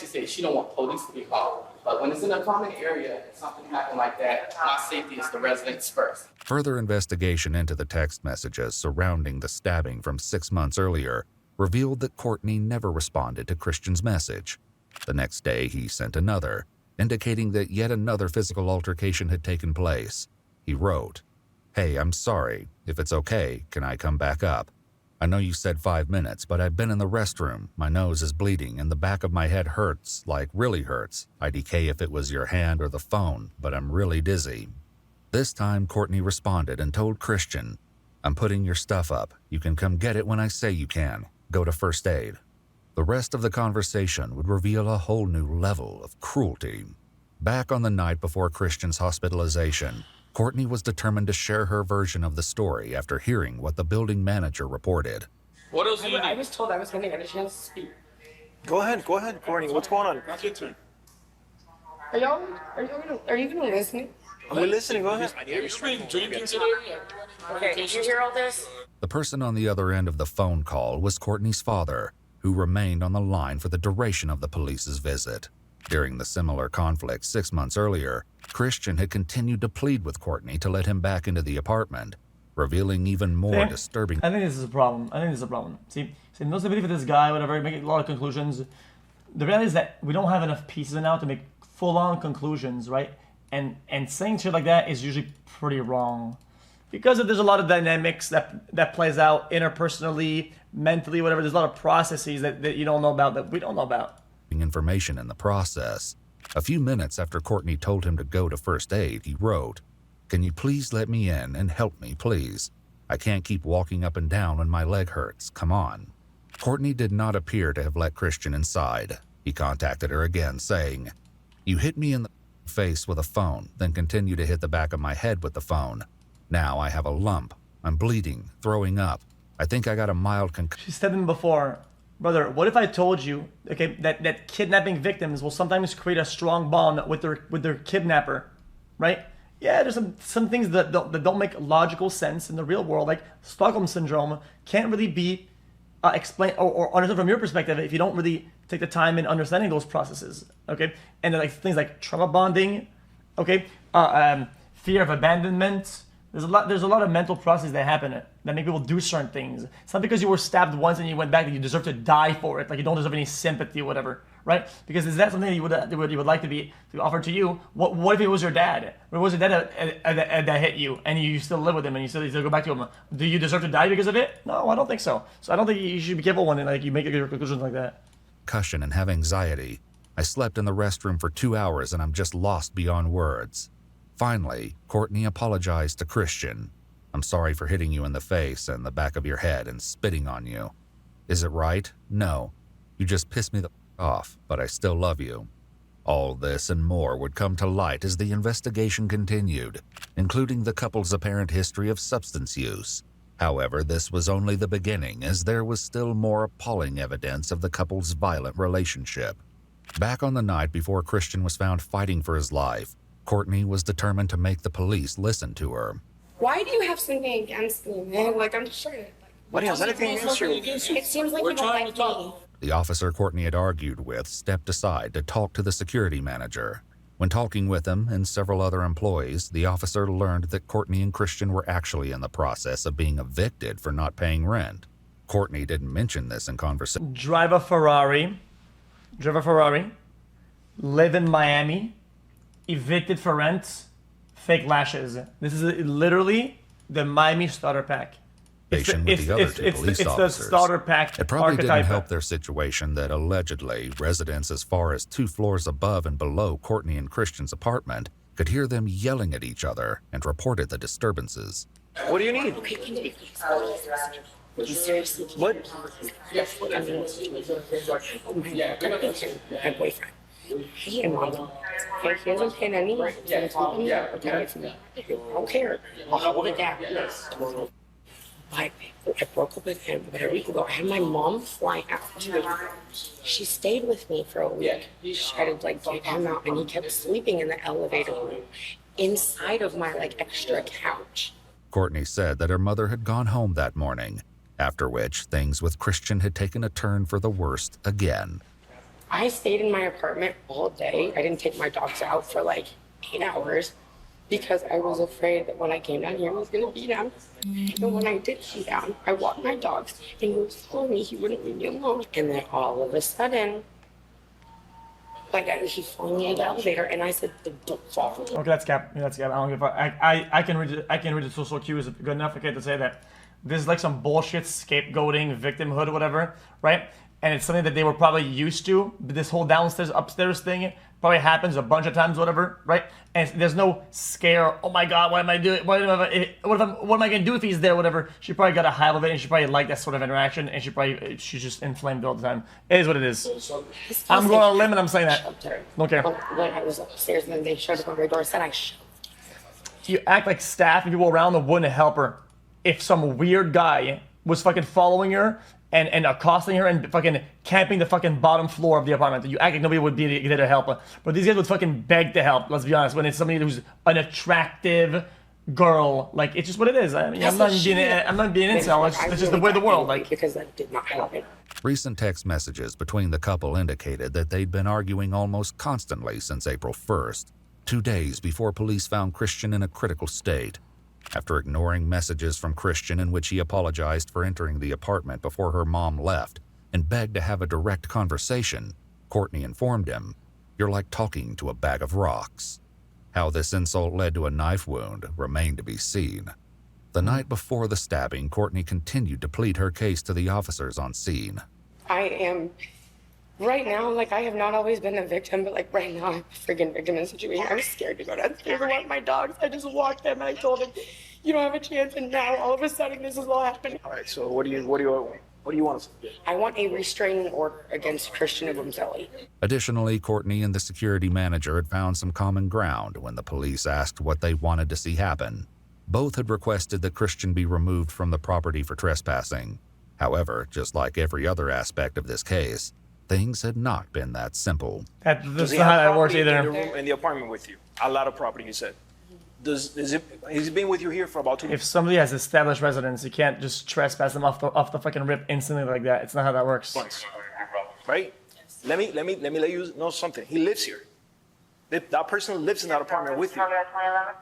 said she don't want police to be called. But when it's in a common area, and something happened like that, my safety is the residents first. Further investigation into the text messages surrounding the stabbing from 6 months earlier revealed that Courtney never responded to Christian's message. The next day, he sent another, indicating that yet another physical altercation had taken place. He wrote, "Hey, I'm sorry. If it's okay, can I come back up? I know you said 5 minutes, but I've been in the restroom. My nose is bleeding and the back of my head hurts, like really hurts. I'd okay if it was your hand or the phone, but I'm really dizzy." This time, Courtney responded and told Christian, "I'm putting your stuff up. You can come get it when I say you can. Go to first aid." The rest of the conversation would reveal a whole new level of cruelty. Back on the night before Christian's hospitalization, Courtney was determined to share her version of the story after hearing what the building manager reported. What else do you need? I was told I was going to get a chance to speak. Go ahead, Courtney. What's going on? Are you gonna listen? We're listening. Go ahead. Okay, did you hear all this? The person on the other end of the phone call was Courtney's father, who remained on the line for the duration of the police's visit. During the similar conflict 6 months earlier, Christian had continued to plead with Courtney to let him back into the apartment, revealing even more disturbing... I think this is a problem. See, no sympathy for this guy, whatever, making a lot of conclusions. The reality is that we don't have enough pieces now to make full-on conclusions, right? And saying shit like that is usually pretty wrong. Because there's a lot of dynamics that plays out interpersonally, mentally, whatever. There's a lot of processes that you don't know about, that we don't know about. Information in the process. A few minutes after Courtney told him to go to first aid, he wrote, "Can you please let me in and help me, please? I can't keep walking up and down when my leg hurts. Come on." Courtney did not appear to have let Christian inside. He contacted her again, saying, "You hit me in the face with a phone, then continue to hit the back of my head with the phone. Now I have a lump. I'm bleeding, throwing up. I think I got a mild concussion." She said to him before, "Brother, what if I told you, okay, that kidnapping victims will sometimes create a strong bond with their kidnapper, right? Yeah, there's some things that don't make logical sense in the real world, like Stockholm syndrome can't really be explained or understood from your perspective if you don't really take the time in understanding those processes, okay? And like things like trauma bonding, okay, fear of abandonment. There's a lot of mental processes that happen that make people do certain things. It's not because you were stabbed once and you went back that you deserve to die for it. Like you don't deserve any sympathy or whatever, right? Because is that something that you would like to be offered to you? What if it was your dad? What if it was your dad that hit you and you still live with him and you still go back to him? Do you deserve to die because of it? No, I don't think so. So I don't think you should be careful when you make your conclusions like that. Concussion and have anxiety. I slept in the restroom for 2 hours and I'm just lost beyond words. Finally, Courtney apologized to Christian. "I'm sorry for hitting you in the face and the back of your head and spitting on you. Is it right? No. You just pissed me the off, but I still love you." All this and more would come to light as the investigation continued, including the couple's apparent history of substance use. However, this was only the beginning, as there was still more appalling evidence of the couple's violent relationship. Back on the night before Christian was found fighting for his life, Courtney was determined to make the police listen to her. Why do you have something against me, man? Like, I'm just trying to... What has anything against you? It seems like you don't like me. The officer Courtney had argued with stepped aside to talk to the security manager. When talking with him and several other employees, the officer learned that Courtney and Christian were actually in the process of being evicted for not paying rent. Courtney didn't mention this in conversation. Drive a Ferrari, live in Miami, evicted for rent, fake lashes. This is literally the Miami starter pack. With the other two police it's officers. the starter pack It probably didn't archetype. help their situation that allegedly residents as far as 2 floors above and below Courtney and Christian's apartment could hear them yelling at each other and reported the disturbances. What do you need? What? My boyfriend. Hey, Mom. Hey, he hasn't paid any rent. I don't care. I'll hold it down. I broke up with him about a week ago. I had my mom fly out. She stayed with me for a week. She tried to get him out, and he kept sleeping in the elevator room inside of my extra couch. Courtney said that her mother had gone home that morning, after which things with Christian had taken a turn for the worst again. I stayed in my apartment all day. I didn't take my dogs out for 8 hours because I was afraid that when I came down here, he was going to beat down. And when I did come down, I walked my dogs and he was telling me he wouldn't leave me alone. And then all of a sudden, he flung me in the elevator and I said, don't fall. Okay, that's cap. That's cap. I don't give a fuck. I can read it. I can read the social cues good enough, okay, to say that this is some bullshit scapegoating, victimhood, whatever, right? And it's something that they were probably used to. This whole downstairs, upstairs thing probably happens a bunch of times, whatever, right? And there's no scare. Oh my God, what am I doing? What am I gonna do if he's there? Whatever. She probably got a hive of it, and she probably liked that sort of interaction, and she's just inflamed all the time. It is what it is. I'm going on a limb, and I'm saying that. Don't care. When I was upstairs, and then they showed up on my door, said I shoved. You act like staff and people around them wouldn't help her if some weird guy was fucking following her and accosting her and fucking camping the fucking bottom floor of the apartment. You act like nobody would be there to help her. But these guys would fucking beg to help, let's be honest, when it's somebody who's an attractive girl. It's just what it is. I mean, I'm not being incel. It's just the way of the world. Because that did not happen. Recent text messages between the couple indicated that they'd been arguing almost constantly since April 1st, 2 days before police found Christian in a critical state. After ignoring messages from Christian in which he apologized for entering the apartment before her mom left and begged to have a direct conversation, Courtney informed him, "You're like talking to a bag of rocks." How this insult led to a knife wound remained to be seen. The night before the stabbing, Courtney continued to plead her case to the officers on scene. I am, right now, I have not always been a victim, but right now I'm a freaking victim in the situation. I'm scared to go downstairs and walk my dogs. I just walked them and I told them, you don't have a chance, and now all of a sudden this is all happening. All right, so what do you want us to do? I want a restraining order against Christian Abumzelli. Additionally, Courtney and the security manager had found some common ground when the police asked what they wanted to see happen. Both had requested that Christian be removed from the property for trespassing. However, just like every other aspect of this case, things had not been that simple. That's not how that works either. In the apartment with you, a lot of property, you said. He's been with you here for about 2 If somebody has established residence, you can't just trespass them off the fucking rip instantly like that. It's not how that works. months, right? Let me let you know something. He lives here. That person lives in that apartment with you.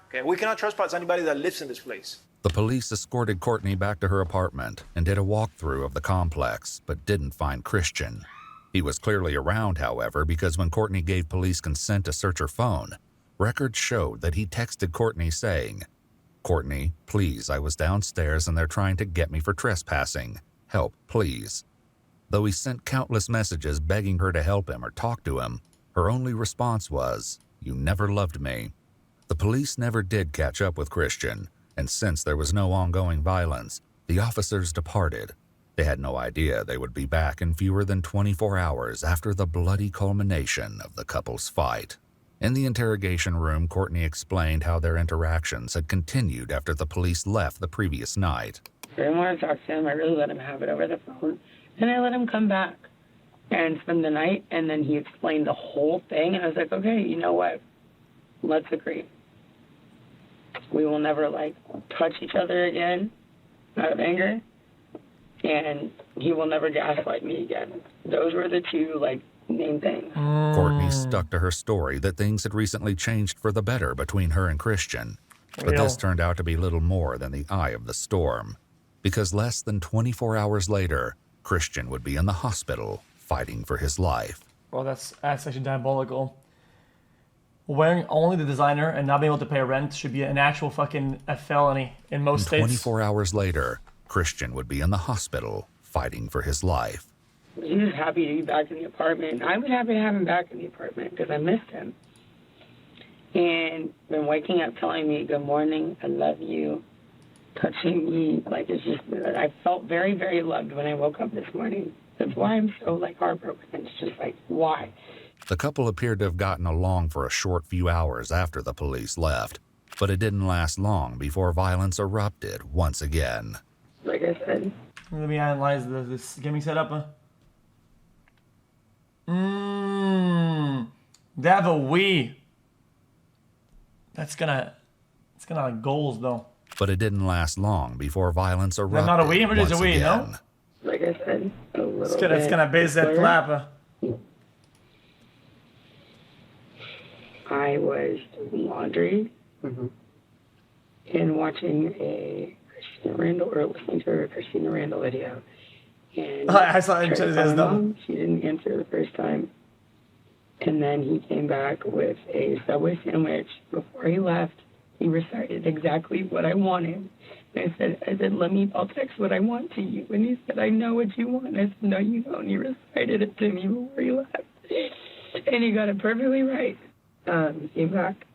Okay, we cannot trespass anybody that lives in this place. The police escorted Courtney back to her apartment and did a walkthrough of the complex, but didn't find Christian. He was clearly around, however, because when Courtney gave police consent to search her phone, records showed that he texted Courtney saying, "Courtney, please, I was downstairs and they're trying to get me for trespassing. Help, please." Though he sent countless messages begging her to help him or talk to him, her only response was, "You never loved me." The police never did catch up with Christian, and since there was no ongoing violence, the officers departed. They had no idea they would be back in fewer than 24 hours after the bloody culmination of the couple's fight. In the interrogation room, Courtney explained how their interactions had continued after the police left the previous night. I didn't want to talk to him. I really let him have it over the phone. And I let him come back and spend the night. And then he explained the whole thing. And I was like, okay, you know what? Let's agree. We will never, touch each other again out of anger. And he will never gaslight me again. Those were the two, main things. Courtney stuck to her story that things had recently changed for the better between her and Christian. But this turned out to be little more than the eye of the storm. Because less than 24 hours later, Christian would be in the hospital fighting for his life. Well, that's actually diabolical. wearing only the designer and not being able to pay rent should be an actual fucking a felony in most states. 24 hours later, Christian would be in the hospital fighting for his life. He was happy to be back in the apartment. I was happy to have him back in the apartment because I missed him. And been waking up telling me, good morning, I love you, touching me. Like, it's just, I felt very, very loved when I woke up this morning. That's why I'm so, like, heartbroken. It's just like, why? The couple appeared to have gotten along for a short few hours after the police left, but it didn't last long before violence erupted once again. Like I said. Let me analyze this gaming setup. They have a Wii. It's gonna like goals though. But it didn't last long before violence erupted. Not a Wii, but it's a Wii, again. no? Like I said, a little It's gonna base that flap. I was doing laundry and watching a Christina Randall, or listening to a Christina Randall video. And I saw it. She didn't answer the first time. And then he came back with a Subway sandwich. Before he left, he recited exactly what I wanted. And I said, I'll text what I want to you. And he said, I know what you want. And I said, no, you don't. And he recited it to me before he left. And he got it perfectly right. He came back.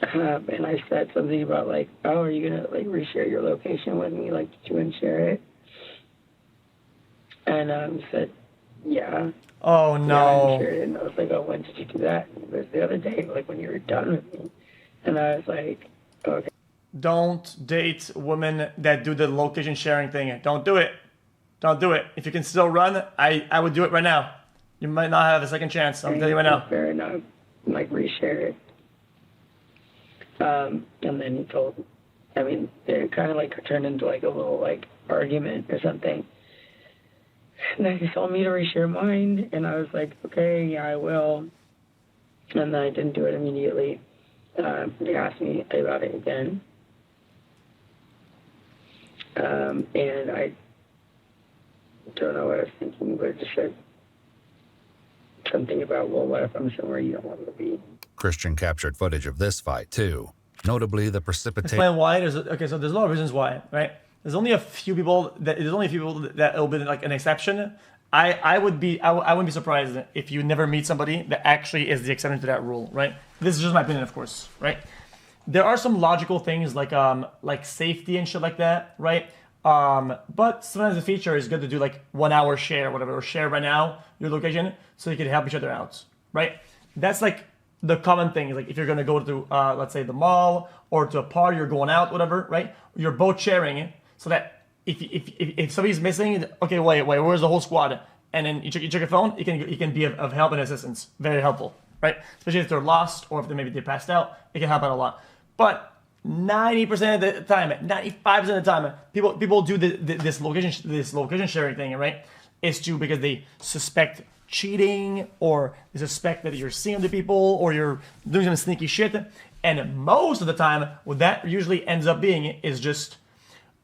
And I said something about, like, oh, are you going to, like, reshare your location with me? Like, did you unshare it? And he said, yeah. Oh, no. Yeah, and I was like, oh, when did you do that? And it was the other day, like, when you were done with me. And I was like, okay. Don't date women that do the location sharing thing. Don't do it. Don't do it. If you can still run, I would do it right now. You might not have a second chance. I'm telling you right now. Fair enough. Like, reshare it. And then he told, it kind of, like, turned into, like, a little, like, argument or something. And then he told me to reshare mine, and I was like, okay, yeah, I will. And then I didn't do it immediately. They asked me about it again. And I don't know what I was thinking, but it just said something about, well, what if I'm somewhere you don't want me to be? Christian captured footage of this fight, too. Notably, the precipitation... Explain why. So there's a lot of reasons why, right? There's only a few people that it'll be like an exception. I wouldn't be surprised if you never meet somebody that actually is the exception to that rule, right? This is just my opinion, of course, right? There are some logical things like safety and shit like that, right? But sometimes the feature is good to do like 1 hour share, whatever, or share right now your location so you can help each other out, right? That's like the common thing. Like if you're gonna go to let's say the mall or to a party, you're going out, whatever, right? You're both sharing it. So that if somebody's missing, okay, wait, where's the whole squad? And then you check your phone, it can be of help and assistance. Very helpful, right? Especially if they're lost or if they passed out, it can help out a lot. But 90% of the time, 95% of the time, people do this location sharing thing, right? It's because they suspect cheating or they suspect that you're seeing other people or you're doing some sneaky shit. And most of the time, what that usually ends up being is just,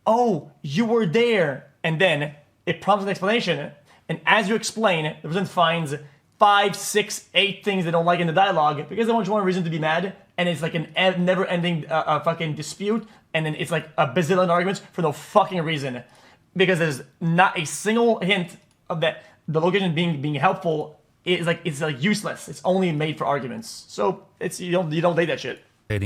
oh, you were there. And then it prompts an explanation. And as you explain, the person finds 5, 6, 8 things they don't like in the dialogue because they want one reason to be mad. And it's like a never-ending fucking dispute. And then it's like a bazillion arguments for no fucking reason. Because there's not a single hint of that the location being helpful. It's like useless. It's only made for arguments. So you don't date that shit.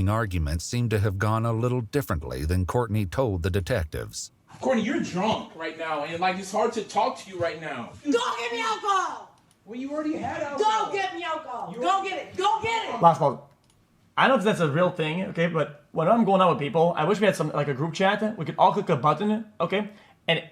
Arguments seem to have gone a little differently than Courtney told the detectives. Courtney, you're drunk right now, and like it's hard to talk to you right now. Don't get me alcohol! Well, you already had alcohol. Don't get me alcohol! Go get it! Go get it! Last one. I don't know if that's a real thing, okay, but when I'm going out with people, I wish we had some like a group chat. We could all click a button, okay, and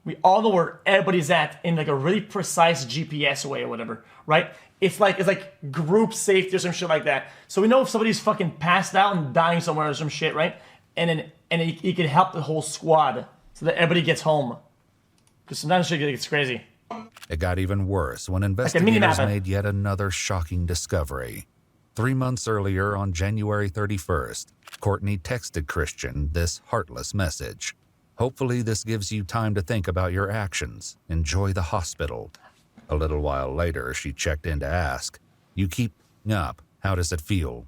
we all know where everybody's at in like a really precise GPS way or whatever, right? It's like group safety or some shit like that. So we know if somebody's fucking passed out and dying somewhere or some shit, right? And then you can help the whole squad so that everybody gets home. Because sometimes shit gets crazy. It got even worse when investigators made yet another shocking discovery. 3 months earlier, on January 31st, Courtney texted Christian this heartless message. Hopefully this gives you time to think about your actions. Enjoy the hospital. A little while later, she checked in to ask, you keep up. How does it feel?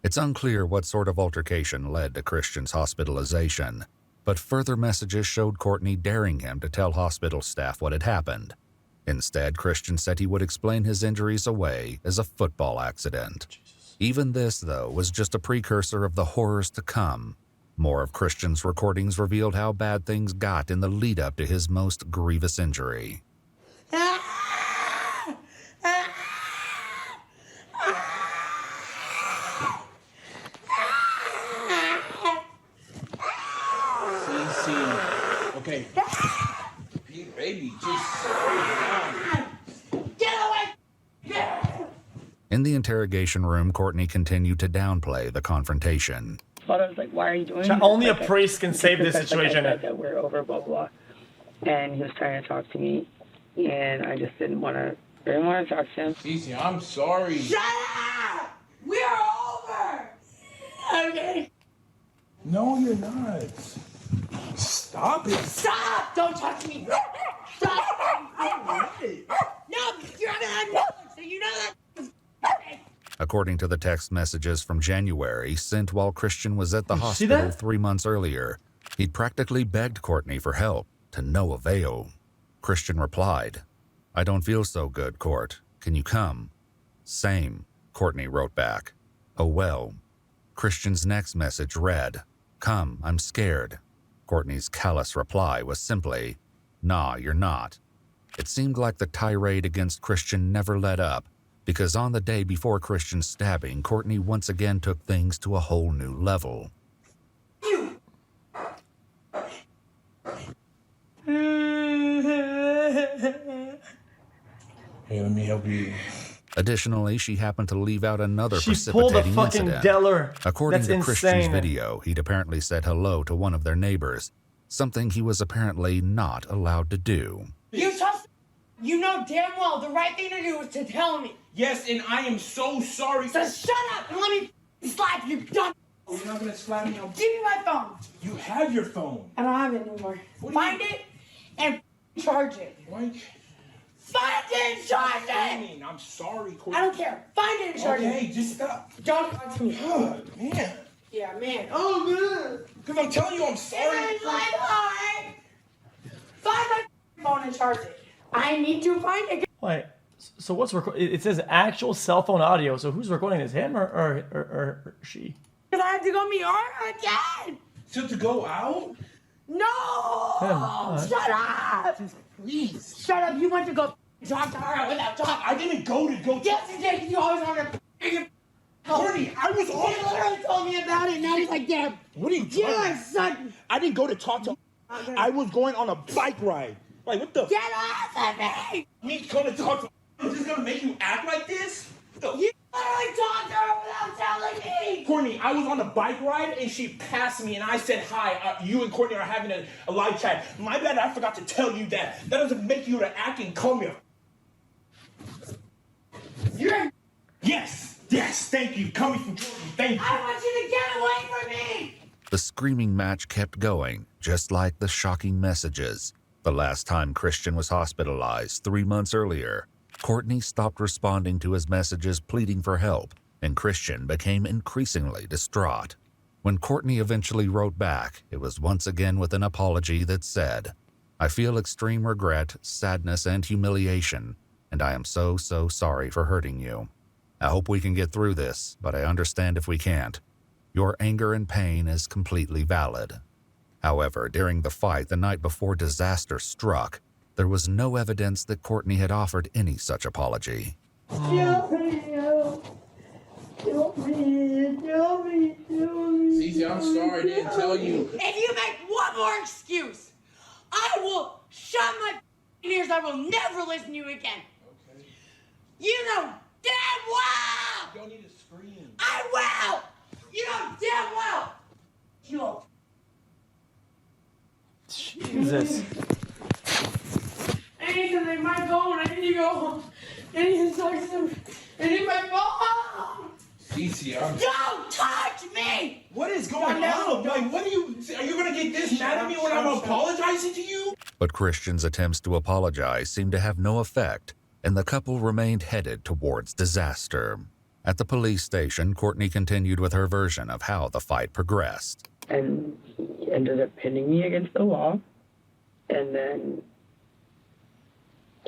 It's unclear what sort of altercation led to Christian's hospitalization, but further messages showed Courtney daring him to tell hospital staff what had happened. Instead, Christian said he would explain his injuries away as a football accident. Jesus. Even this, though, was just a precursor of the horrors to come. More of Christian's recordings revealed how bad things got in the lead-up to his most grievous injury. Okay. Baby, just down. Get away! In the interrogation room, Courtney continued to downplay the confrontation. But I was like, why are you doing So this? only a Like, priest can save this because, situation. Like I said that we're over, blah, blah. And he was trying to talk to me, and I just didn't want to talk to him. Easy, I'm sorry. Shut up! We are over! Okay. No, you're not. Stop it. Stop! Don't touch me! Stop! No, you're on the so you know that. According to the text messages from January sent while Christian was at the hospital 3 months earlier, he'd practically begged Courtney for help, to no avail. Christian replied, "I don't feel so good, Court. Can you come?" "Same," Courtney wrote back. "Oh well." Christian's next message read, "Come, I'm scared." Courtney's callous reply was simply, "Nah, you're not." It seemed like the tirade against Christian never let up, because on the day before Christian's stabbing, Courtney once again took things to a whole new level. Hey, let me help you. Additionally, she happened to leave out another She pulled a precipitating fucking incident. Deller. According That's to Christian's insane. video, he'd apparently said hello to one of their neighbors, something he was apparently not allowed to do. You trust. You know damn well the right thing to do is to tell me. Yes, and I am so sorry. So shut up and let me slap you, dumb. You're not gonna slap me. Give me my phone. You have your phone. I don't have it anymore. Find it and charge it. Why? Find it and charge it. I'm sorry, Courtney. I don't care. Find it and charge it. Okay, just stop. Don't talk to me. God, man. Yeah, man. Oh, man. Because I'm telling you, I'm sorry. It's my heart. Find my phone and charge it. I need to find it. Wait, so what's it says actual cell phone audio, so who's recording this, him or she? Because I have to go meet her again. So to go out? No! Him. Shut up! Please. Shut up. You went to go talk to her without talking. I didn't go to go. Yes, you did. You always want to. Courtney, I was on. He literally told me about it, and I was like, damn. What are you doing? Yeah, son. I didn't go to talk to her. I was going on a bike ride. Like, what the? Get off of me! Me going to talk to. Is this gonna make you act like this? You literally talked to her without telling me! Courtney, I was on a bike ride and she passed me and I said, "Hi, you and Courtney are having a live chat." My bad, I forgot to tell you that. That doesn't make you to act and call me a... You're... Yes, thank you. Coming from Jordan, thank you. I want you to get away from me! The screaming match kept going, just like the shocking messages. The last time Christian was hospitalized 3 months earlier, Courtney stopped responding to his messages pleading for help, and Christian became increasingly distraught. When Courtney eventually wrote back, it was once again with an apology that said, "I feel extreme regret, sadness, and humiliation, and I am so sorry for hurting you. I hope we can get through this, but I understand if we can't. Your anger and pain is completely valid." However, during the fight the night before disaster struck, there was no evidence that Courtney had offered any such apology. Help me. Cece, I'm sorry I didn't tell you. If you make one more excuse, I will shut my ears. I will never listen to you again. Okay. You know damn well. You don't need to scream. I will. You know damn well. You know. Jesus. I need to make my phone. I need to go home. I need to talk to them. I need my phone. Cece, Don't touch me! What is going on? Like, are you gonna get this mad at me when I'm apologizing to you? But Christian's attempts to apologize seemed to have no effect, and the couple remained headed towards disaster. At the police station, Courtney continued with her version of how the fight progressed. And he ended up pinning me against the wall. And then,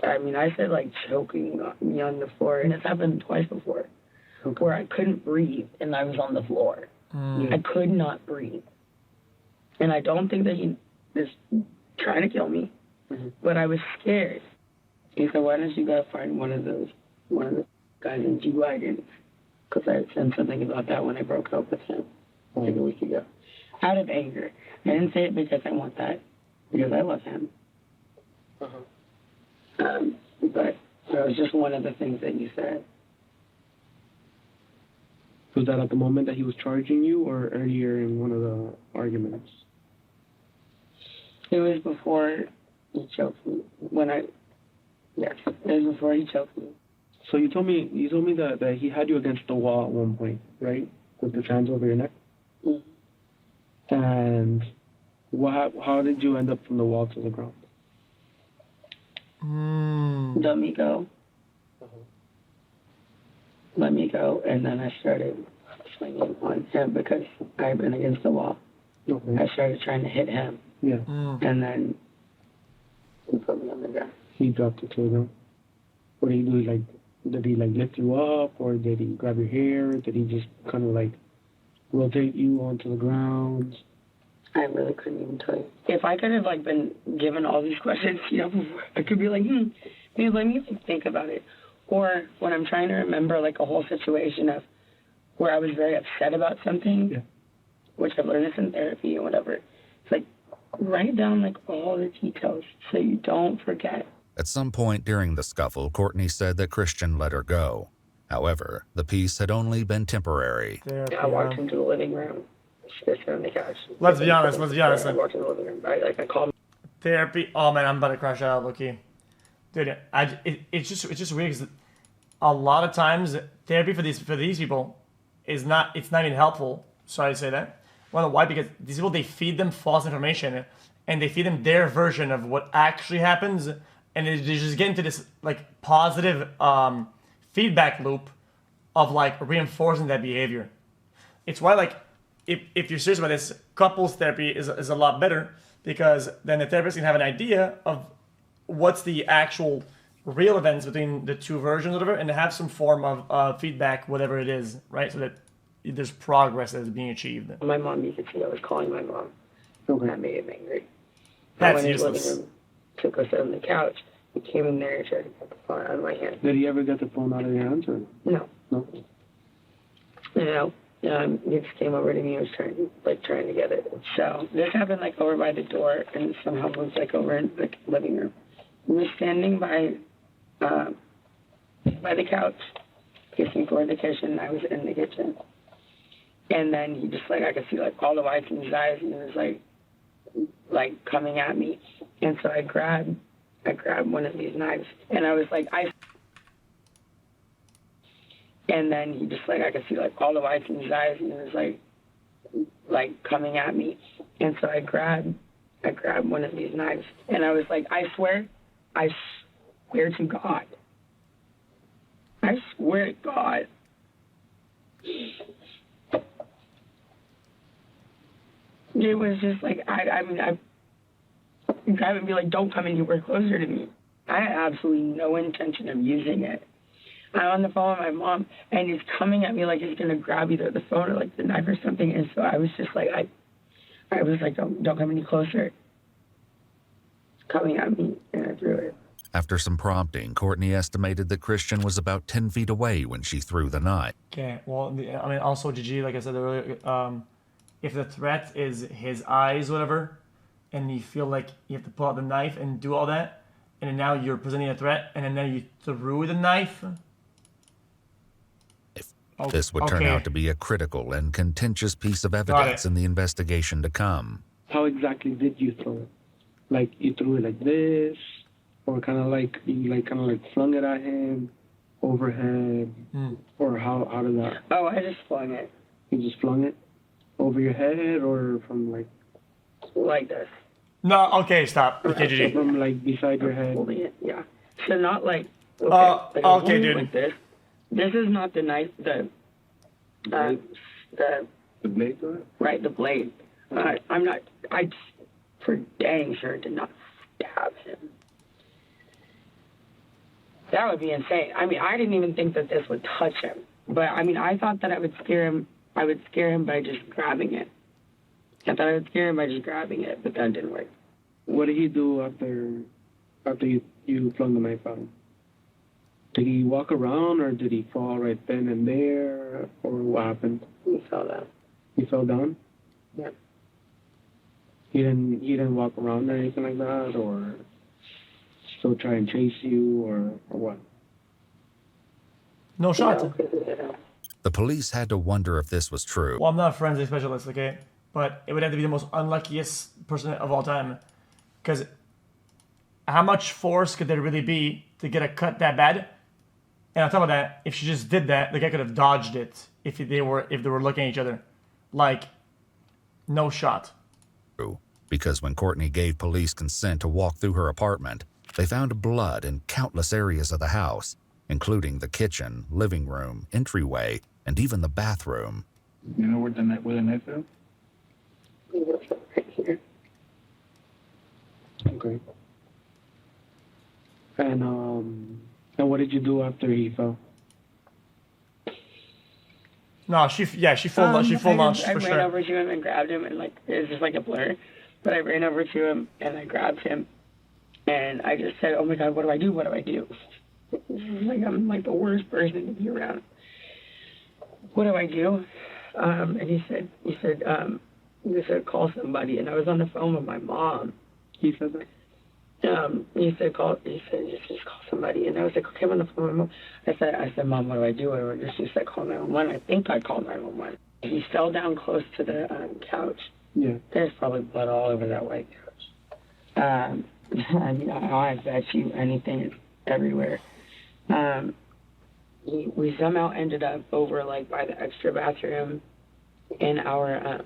I said like choking me on the floor. And it's happened twice before where I couldn't breathe and I was on the floor. I could not breathe. And I don't think that he was trying to kill me, but I was scared. He said, why don't you go find one of the guys in G-Wagon? Because I had said something about that when I broke up with him like a week ago. Out of anger. I didn't say it because I want that, because I love him. But that was just one of the things that you said. Was that at the moment that he was charging you or earlier in one of the arguments? It was before he choked me. Yes, it was before he choked me. So you told me that he had you against the wall at one point, right? With his hands over your neck? And how did you end up from the wall to the ground? Let me go. Let me go, and then I started swinging on him because I had been against the wall. I started trying to hit him. Yeah. And then he put me on the ground. He dropped you to the ground. What did he do? Did he lift you up, or did he grab your hair? Did he just kind of rotate you onto the ground? I really couldn't even tell you. If I could have been given all these questions, before, I could be like, maybe let me think about it. Or when I'm trying to remember a whole situation of where I was very upset about something, which I've learned this in therapy and whatever. It's write down all the details so you don't forget. At some point during the scuffle, Courtney said that Christian let her go. However, the peace had only been temporary. I walked into the living room, sat on the couch. Let's be honest. I walked in the living room. I called Therapy. Oh man, I'm about to crash out, Loki. Dude, it's just weird because a lot of times therapy for these people is not even helpful. Sorry to say that. Well, why? Because these people, they feed them false information and they feed them their version of what actually happens, and they just get into this positive feedback loop of reinforcing that behavior. It's why if you're serious about this, couples therapy is a lot better, because then the therapist can have an idea of what's the actual real events between the two versions or whatever, and have some form of feedback, whatever it is, right? So that there's progress that is being achieved. my mom. You could see I was calling my mom. That made him angry. That's I went into the useless. living room, took us on the couch. He came in there and tried to get the phone out of my hand. Did he ever get the phone out of your hands? Or? No. No? He just came over to me and was trying to get it. So this happened over by the door, and somehow was over in the living room. He was standing by the couch, kissing toward the kitchen, and I was in the kitchen. And then he just I could see all the whites in his eyes, and it was coming at me. And so I grabbed one of these knives, and I was and then he just I could see all the whites in his eyes, and it was coming at me. And so I grabbed one of these knives, and I was I swear to God. I swear to God. It was just I grab it and be don't come anywhere closer to me. I had absolutely no intention of using it. I'm on the phone with my mom, and he's coming at me he's going to grab either the phone or the knife or something. And so I was just I was don't come any closer. Coming at me, and I threw it. After some prompting, Courtney estimated that Christian was about 10 feet away when she threw the knife. Okay, well, also, Gigi, like I said earlier, if the threat is his eyes, whatever, and you feel like you have to pull out the knife and do all that, and then now you're presenting a threat, and then now you threw the knife. This would turn out to be a critical and contentious piece of evidence in the investigation to come. How exactly did you throw it? You threw it like this, or kind of you flung it at him, overhead, or how did that? Oh, I just flung it. You just flung it over your head, or from like this? No, okay, stop. Okay, Gigi. From beside your head. Holding it, yeah. So not okay, dude. Like this. This is not the knife, the blade, go ahead. Right, the blade. I for dang sure did not stab him. That would be insane. I mean, I didn't even think that this would touch him. But, I mean, I thought that I would scare him by just grabbing it. I thought I would scare him by just grabbing it, but that didn't work. What did he do after you flung the knife at him? Did he walk around, or did he fall right then and there, or what happened? He fell down. He fell down? Yeah. He didn't walk around or anything like that, or still try and chase you, or what? No shot. The police had to wonder if this was true. Well, I'm not a forensic specialist, okay? But it would have to be the most unluckiest person of all time. Because how much force could there really be to get a cut that bad? And on top of that, if she just did that, the guy could have dodged it if they were looking at each other. Like, no shot. Because when Courtney gave police consent to walk through her apartment, they found blood in countless areas of the house, including the kitchen, living room, entryway, and even the bathroom. You know where the knife is? Right here. Okay. And what did you do after he fell? No, she full launched I for ran sure. over to him and grabbed him, and like it was just like a blur. But I ran over to him and I grabbed him, and I just said, "Oh my God, what do I do? What do I do?" Like I'm like the worst person to be around. What do I do? And he said, call somebody, and I was on the phone with my mom. He said that. He said just call somebody, and I was like, okay, I'm on the phone with my mom. I said, Mom, what do I do? She said, call 911. I think I called 911. He fell down close to the couch. Yeah. There's probably blood all over that white couch. I mean, I bet you anything is everywhere. We somehow ended up over like by the extra bathroom in our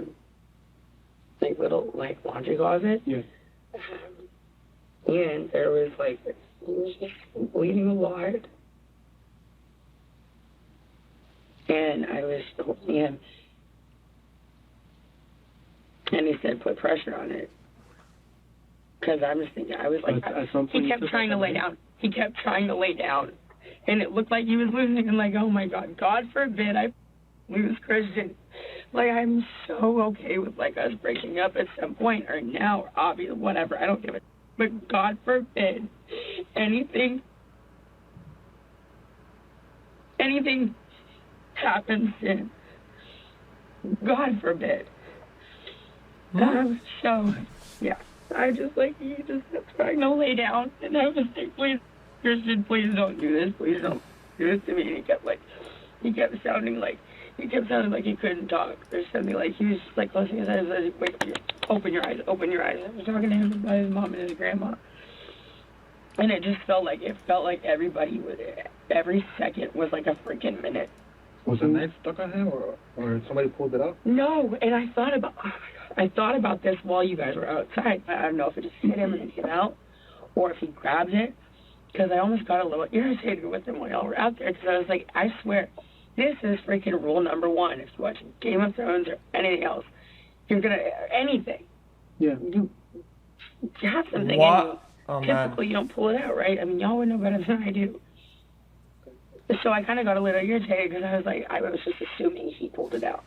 like little like laundry closet. Yeah. And there was like, he was just bleeding a lot. And I was holding him. And he said, put pressure on it. Because I was thinking, I was like, he kept trying to lay down. He kept trying to lay down. And it looked like he was losing. And like, oh my God, God forbid I lose Christian. Like, I'm so okay with like us breaking up at some point or now or obviously, whatever. I don't give a. But God forbid anything happens to God forbid. So, yeah, I just like, he just kept trying to lay down. And I was like, please, Christian, please don't do this. Please don't do this to me. And he kept sounding like he couldn't talk or something. Like he was just like closing his eyes. Like, wait, open your eyes, open your eyes. I was talking to him about his mom and his grandma. And it just felt like everybody was, every second was like a freaking minute. Was the knife stuck on him, or somebody pulled it out? No, and I thought about this while you guys were outside. I don't know if it just hit him and it came out, or if he grabbed it, because I almost got a little irritated with him while y'all were out there, because I was like, I swear, this is freaking rule number 1. If you're watching Game of Thrones or anything else, you're gonna, anything. Yeah. You have something What? in you. Oh, Typically, man. you don't pull it out, right? I mean, y'all would know better than I do. So I kind of got a little irritated because I was like, I was just assuming he pulled it out.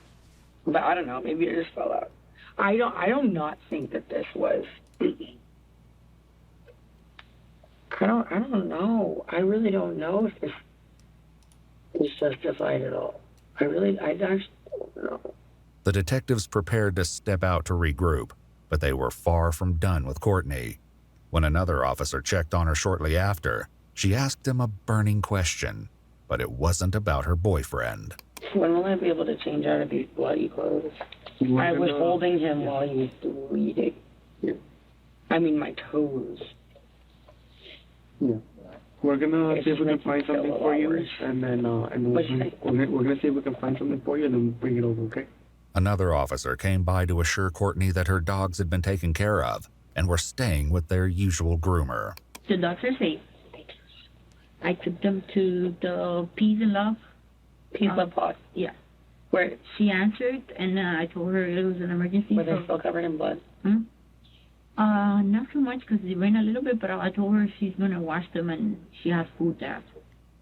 But I don't know, maybe it just fell out. I don't not think that this was. I don't know. I really don't know if this is justified at all. I actually don't know. The detectives prepared to step out to regroup, but they were far from done with Courtney. When another officer checked on her shortly after, she asked him a burning question, but it wasn't about her boyfriend. When will I be able to change out of these bloody clothes? I was holding him while he was bleeding. I mean, my toes. Yeah. We're gonna see if we can find something for you, and then we're gonna see if we can find something for you, and then bring it over, okay? Another officer came by to assure Courtney that her dogs had been taken care of and were staying with their usual groomer. The dogs are safe. I took them to the Peace and Love. Peace Love Pod. Yeah. Where she answered, and I told her it was an emergency. Were they still covered in blood? Not so much because it rained a little bit, but I told her she's gonna wash them and she has food there.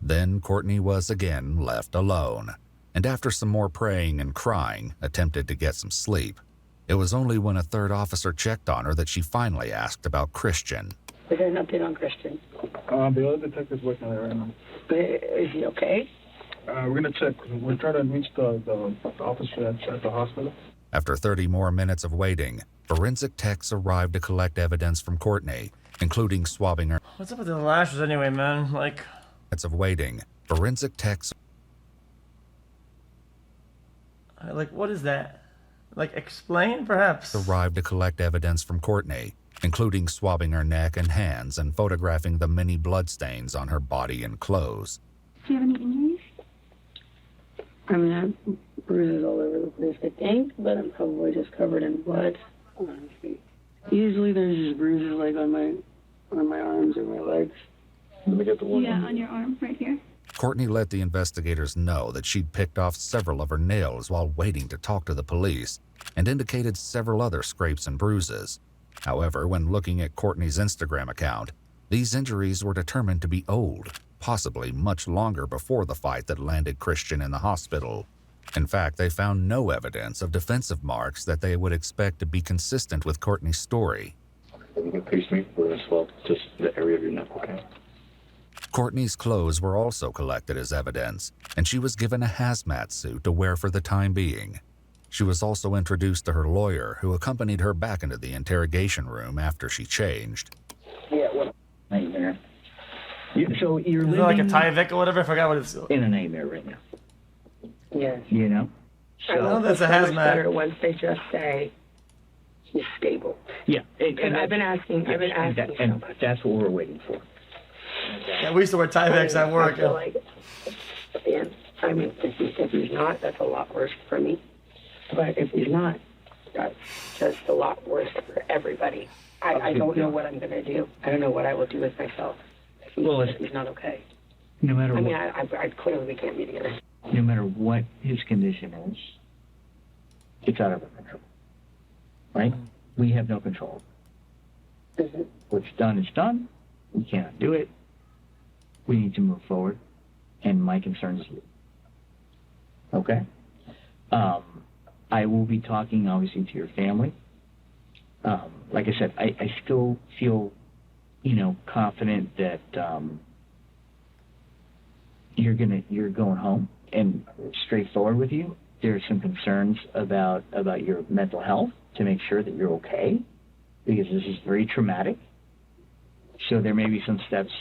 Then Courtney was again left alone, and after some more praying and crying, attempted to get some sleep. It was only when a third officer checked on her that she finally asked about Christian. Is there an update on Christian? The other detective's working on it right now. Is he okay? We're gonna check. We're trying to reach the officer at the hospital. After 30 more minutes of waiting, forensic techs arrived to collect evidence from Courtney, including swabbing her. What's up with the lashes anyway, man? Like... Minutes of waiting, forensic techs... Like, what is that? Like, explain, perhaps? Arrived to collect evidence from Courtney, including swabbing her neck and hands and photographing the many bloodstains on her body and clothes. Do you have any injuries? I mean, I have bruises all over the place, I think, but I'm probably just covered in blood. Honestly. Usually there's just bruises like on my arms or my legs. Let me get the one. Yeah, on your arm, right here. Courtney let the investigators know that she'd picked off several of her nails while waiting to talk to the police, and indicated several other scrapes and bruises. However, when looking at Courtney's Instagram account, these injuries were determined to be old, possibly much longer before the fight that landed Christian in the hospital. In fact, they found no evidence of defensive marks that they would expect to be consistent with Courtney's story. You can pace me where it's well, just the area of your neck, okay? Courtney's clothes were also collected as evidence, and she was given a hazmat suit to wear for the time being. She was also introduced to her lawyer, who accompanied her back into the interrogation room after she changed. Yeah, what a nightmare. So you're Is it like a Tyvek or whatever? I forgot what it's... in a nightmare right now. Yes. You know? I know that's a hazmat. Better once they just say he's stable. Yeah. And I've been asking. And that's what we're waiting for. Yeah, we used to wear Tyveks at work. I feel like, yeah, I mean, if he's not, that's a lot worse for me. But if he's not, that's just a lot worse for everybody. I don't know what I'm going to do. I don't know what I will do with myself if he's not okay. No matter what. I mean, I clearly we can't be together. No matter what his condition is, it's out of our control. Right? We have no control. What's done is done. We cannot do it. We need to move forward. And my concern is you. Okay? I will be talking, obviously, to your family. Like I said, I still feel, confident that you're going home. And straightforward with you, there's some concerns about your mental health to make sure that you're okay, because this is very traumatic. So there may be some steps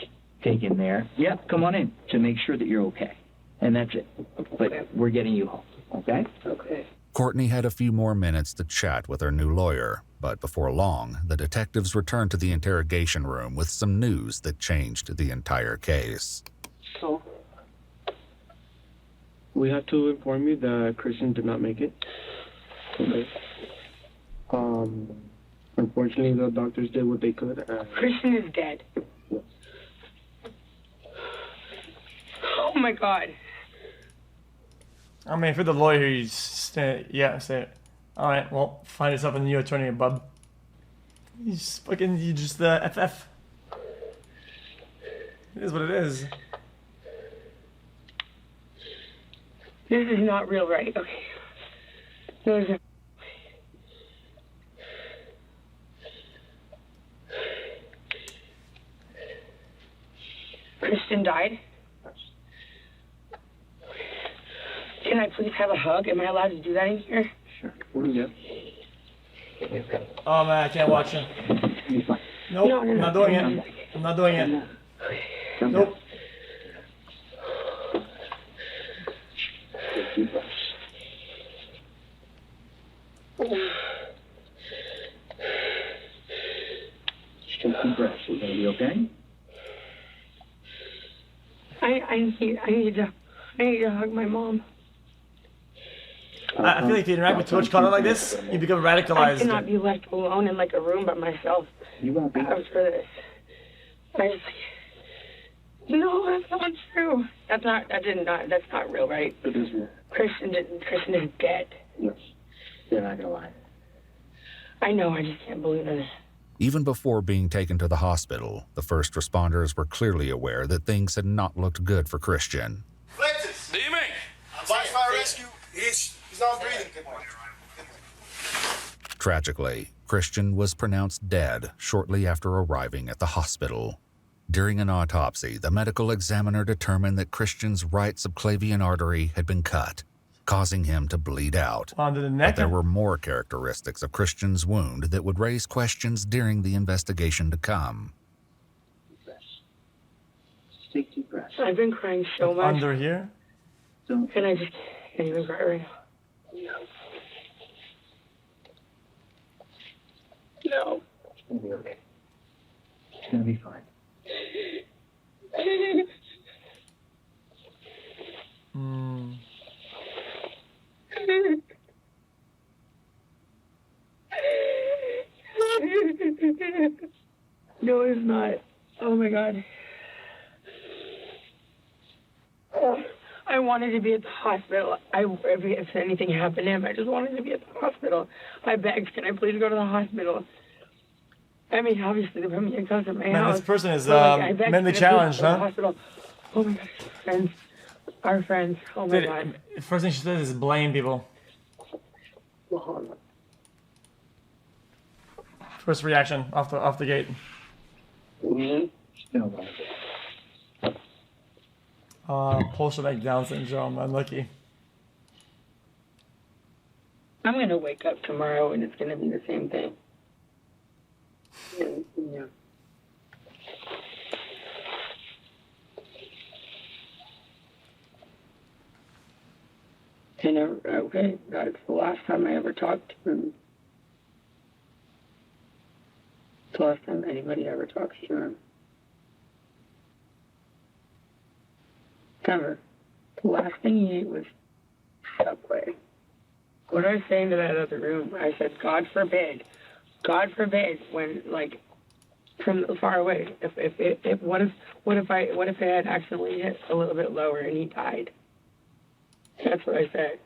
taken there. Yeah, come on in to make sure that you're okay. And that's it. But we're getting you home, okay? Okay. Courtney had a few more minutes to chat with her new lawyer, but before long, the detectives returned to the interrogation room with some news that changed the entire case. So, we have to inform you that Christian did not make it. Okay. Unfortunately, the doctors did what they could. Christian is dead. Oh my God. I mean, if you're the lawyer, you say it. All right, well, find yourself a new attorney, bub. You just FF. It is what it is. This is not real, right? Okay. No, it's not. Christian died? Can I please have a hug? Am I allowed to do that in here? Sure. Yeah. Oh man, I can't watch it. Nope, No, I'm not doing it. I'm not doing it. Nope. Just take deep breaths. We're gonna be okay. I need to hug my mom. I feel like if you interact with too much content like this, you become radicalized. I cannot be left alone in like a room by myself You won't be. after this. No, that's not true. That's not real, right? It is real. Christian is dead. Yes. You're not gonna lie. I know, I just can't believe it. Even before being taken to the hospital, the first responders were clearly aware that things had not looked good for Christian. Dime. Advice fire rescue. He's not breathing. Tragically, Christian was pronounced dead shortly after arriving at the hospital. During an autopsy, the medical examiner determined that Christian's right subclavian artery had been cut, causing him to bleed out. Under the neck. But there were more characteristics of Christian's wound that would raise questions during the investigation to come. Take deep breaths. I've been crying so much. Under here? And I just can't even cry right now. No. It's gonna be okay. It's gonna be fine. No, it's not. Oh my God. I wanted to be at the hospital. If anything happened to him, I just wanted to be at the hospital. I begged, can I please go to the hospital? I mean, obviously, they put me in custody of my house. This person is I begged, mentally can I please challenged, go to the huh? hospital? Oh my God, friends. Our friends. Oh my Dude, God. first thing she says is blame people. First reaction off the gate. Post-traumatic Down syndrome. Unlucky. I'm gonna wake up tomorrow and it's gonna be the same thing. Yeah. Okay, that's the last time I ever talked to him. It's the last time anybody ever talks to him. Ever. The last thing he ate was Subway. What I was saying to that other room, I said, God forbid, when like from far away, what if I had accidentally hit a little bit lower and he died? That's what I said.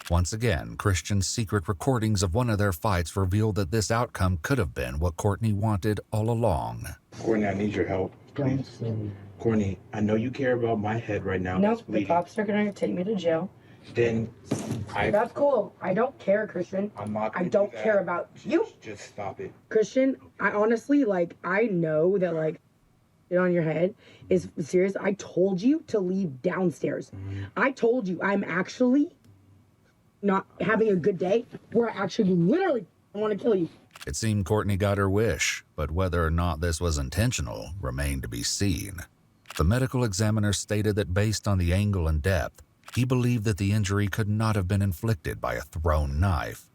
Once again, Christian's secret recordings of one of their fights revealed that this outcome could have been what Courtney wanted all along. Courtney, I need your help, please. Courtney, I know you care about my head right now. Nope, the cops are gonna take me to jail. Then That's cool. I don't care, Christian. I'm not I don't care about you. Just stop it. Christian, I honestly, I know that, it on your head is serious. I told you to leave downstairs. I told you I'm actually not having a good day. We're actually literally, I want to kill you. It seemed Courtney got her wish, but whether or not this was intentional remained to be seen. The medical examiner stated that based on the angle and depth, he believed that the injury could not have been inflicted by a thrown knife.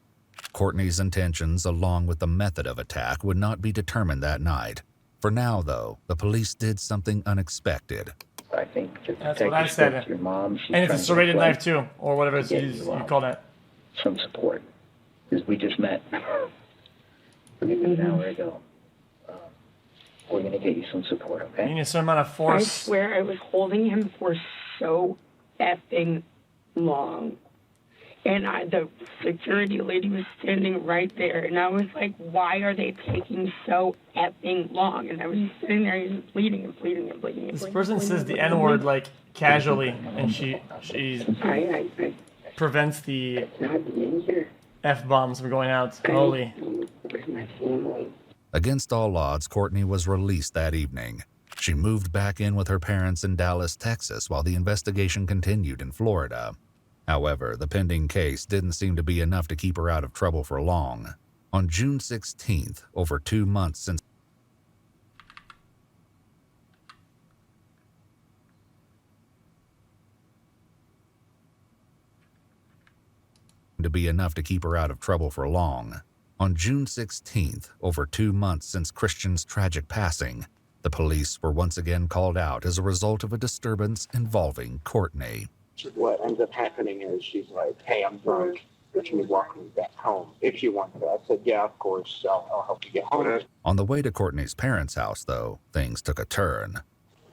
Courtney's intentions, along with the method of attack, would not be determined that night. For now, though, the police did something unexpected. I think that's what I said. Your mom, and it's a serrated knife too, or whatever you call that. Some support, because we just met an hour ago. We're gonna get you some support, okay? You need a certain amount of force. I swear I was holding him for so effing long. And the security lady was standing right there. And I was like, why are they taking so effing long? And I was just sitting there and bleeding and bleeding and bleeding. This person says the N-word casually, and she prevents the F-bombs from going out. Holy. Against all odds, Courtney was released that evening. She moved back in with her parents in Dallas, Texas, while the investigation continued in Florida. However, the pending case didn't seem to be enough to keep her out of trouble for long. On June 16th, over 2 months since to be enough to keep her out of trouble for long. On June 16th, over 2 months since Christian's tragic passing, the police were once again called out as a result of a disturbance involving Courtney. What ends up happening is she's like, hey, I'm drunk. Can you walk me back home if you want to? I said, yeah, of course. I'll help you get home. On the way to Courtney's parents' house, though, things took a turn.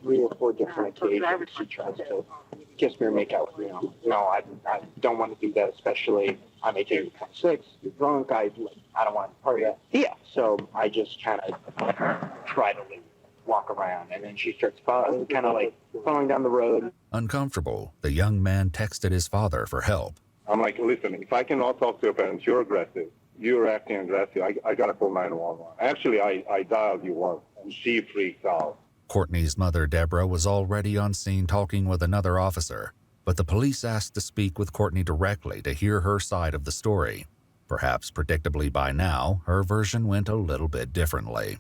3 or 4 different occasions she tries to kiss me or make out with me. No, I don't want to do that, especially I'm 18 or 26, you're drunk, I don't want to party. Yeah, so I just kind of try to leave, walk around, and then she starts kind of like following down the road. Uncomfortable, the young man texted his father for help. I'm like, listen, if I cannot talk to your parents, you're aggressive. You're acting aggressive. I got to call 911. Actually, I dialed you once, and she freaked out. Courtney's mother, Deborah, was already on scene talking with another officer, but the police asked to speak with Courtney directly to hear her side of the story. Perhaps predictably by now, her version went a little bit differently.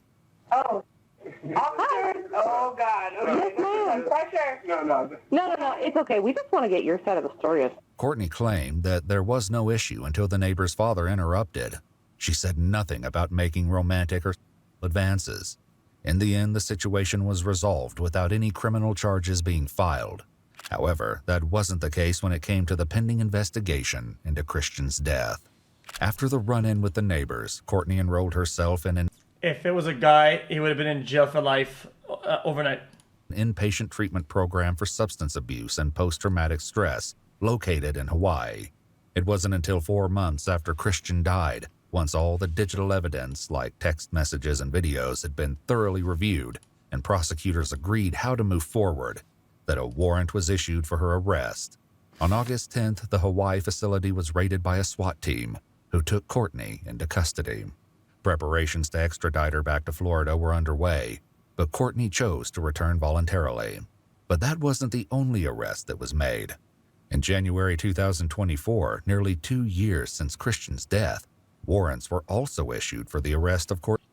Oh. Oh, God. Okay. Yes, ma'am. Pressure. No. It's okay. We just want to get your side of the story. Courtney claimed that there was no issue until the neighbor's father interrupted. She said nothing about making romantic or advances. In the end, the situation was resolved without any criminal charges being filed. However, that wasn't the case when it came to the pending investigation into Christian's death. After the run-in with the neighbors, Courtney enrolled herself in an If it was a guy, he would have been in jail for life overnight. inpatient treatment program for substance abuse and post-traumatic stress located in Hawaii. It wasn't until 4 months after Christian died, once all the digital evidence like text messages and videos had been thoroughly reviewed and prosecutors agreed how to move forward, that a warrant was issued for her arrest. On August 10th, the Hawaii facility was raided by a SWAT team who took Courtney into custody. Preparations to extradite her back to Florida were underway, but Courtney chose to return voluntarily. But that wasn't the only arrest that was made. In January 2024, nearly 2 years since Christian's death, warrants were also issued for the arrest of Courtney.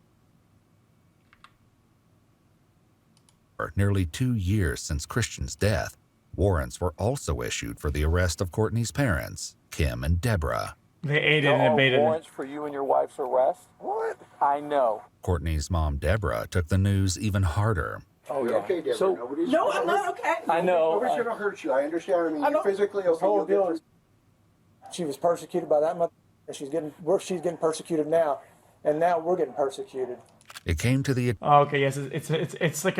Nearly 2 years since Christian's death, warrants were also issued for the arrest of Courtney's parents, Kim and Deborah. They aided and abetted. Warrants for you and your wife's arrest? What? I know. Courtney's mom, Deborah, took the news even harder. Oh, You're okay, Deborah. So, No, I'm not okay. I know. Nobody's going to hurt you. I understand. I mean, you're physically okay. The whole You'll get deal through. is she was persecuted by that mother, and she's getting persecuted now, and now we're getting persecuted. It came to the Okay, yes, it's like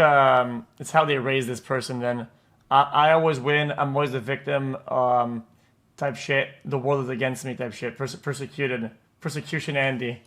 it's how they raise this person. Then I always win. I'm always the victim. Type shit. The world is against me. Type shit. Persecution, Andy.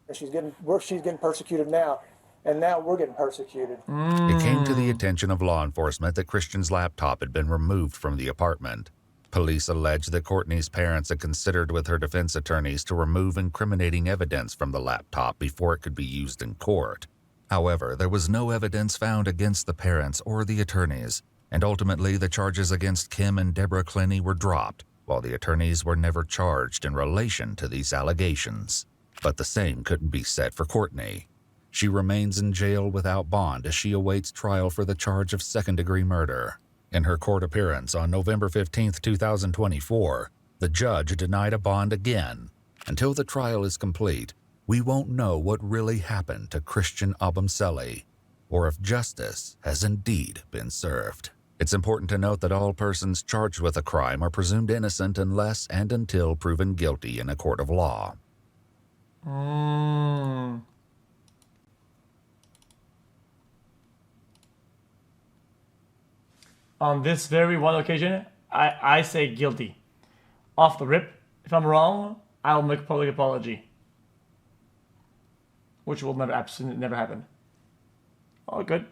And she's getting persecuted now, and now we're getting persecuted. It came to the attention of law enforcement that Christian's laptop had been removed from the apartment. Police alleged that Courtney's parents had considered with her defense attorneys to remove incriminating evidence from the laptop before it could be used in court. However, there was no evidence found against the parents or the attorneys, and ultimately the charges against Kim and Deborah Clenny were dropped, while the attorneys were never charged in relation to these allegations. But the same couldn't be said for Courtney. She remains in jail without bond as she awaits trial for the charge of second-degree murder. In her court appearance on November 15, 2024, the judge denied a bond again. Until the trial is complete, we won't know what really happened to Christian Abumseli, or if justice has indeed been served. It's important to note that all persons charged with a crime are presumed innocent unless and until proven guilty in a court of law. On this very one occasion, I say guilty. Off the rip. If I'm wrong, I'll make a public apology. Which will never, absolutely never happen. Oh, good.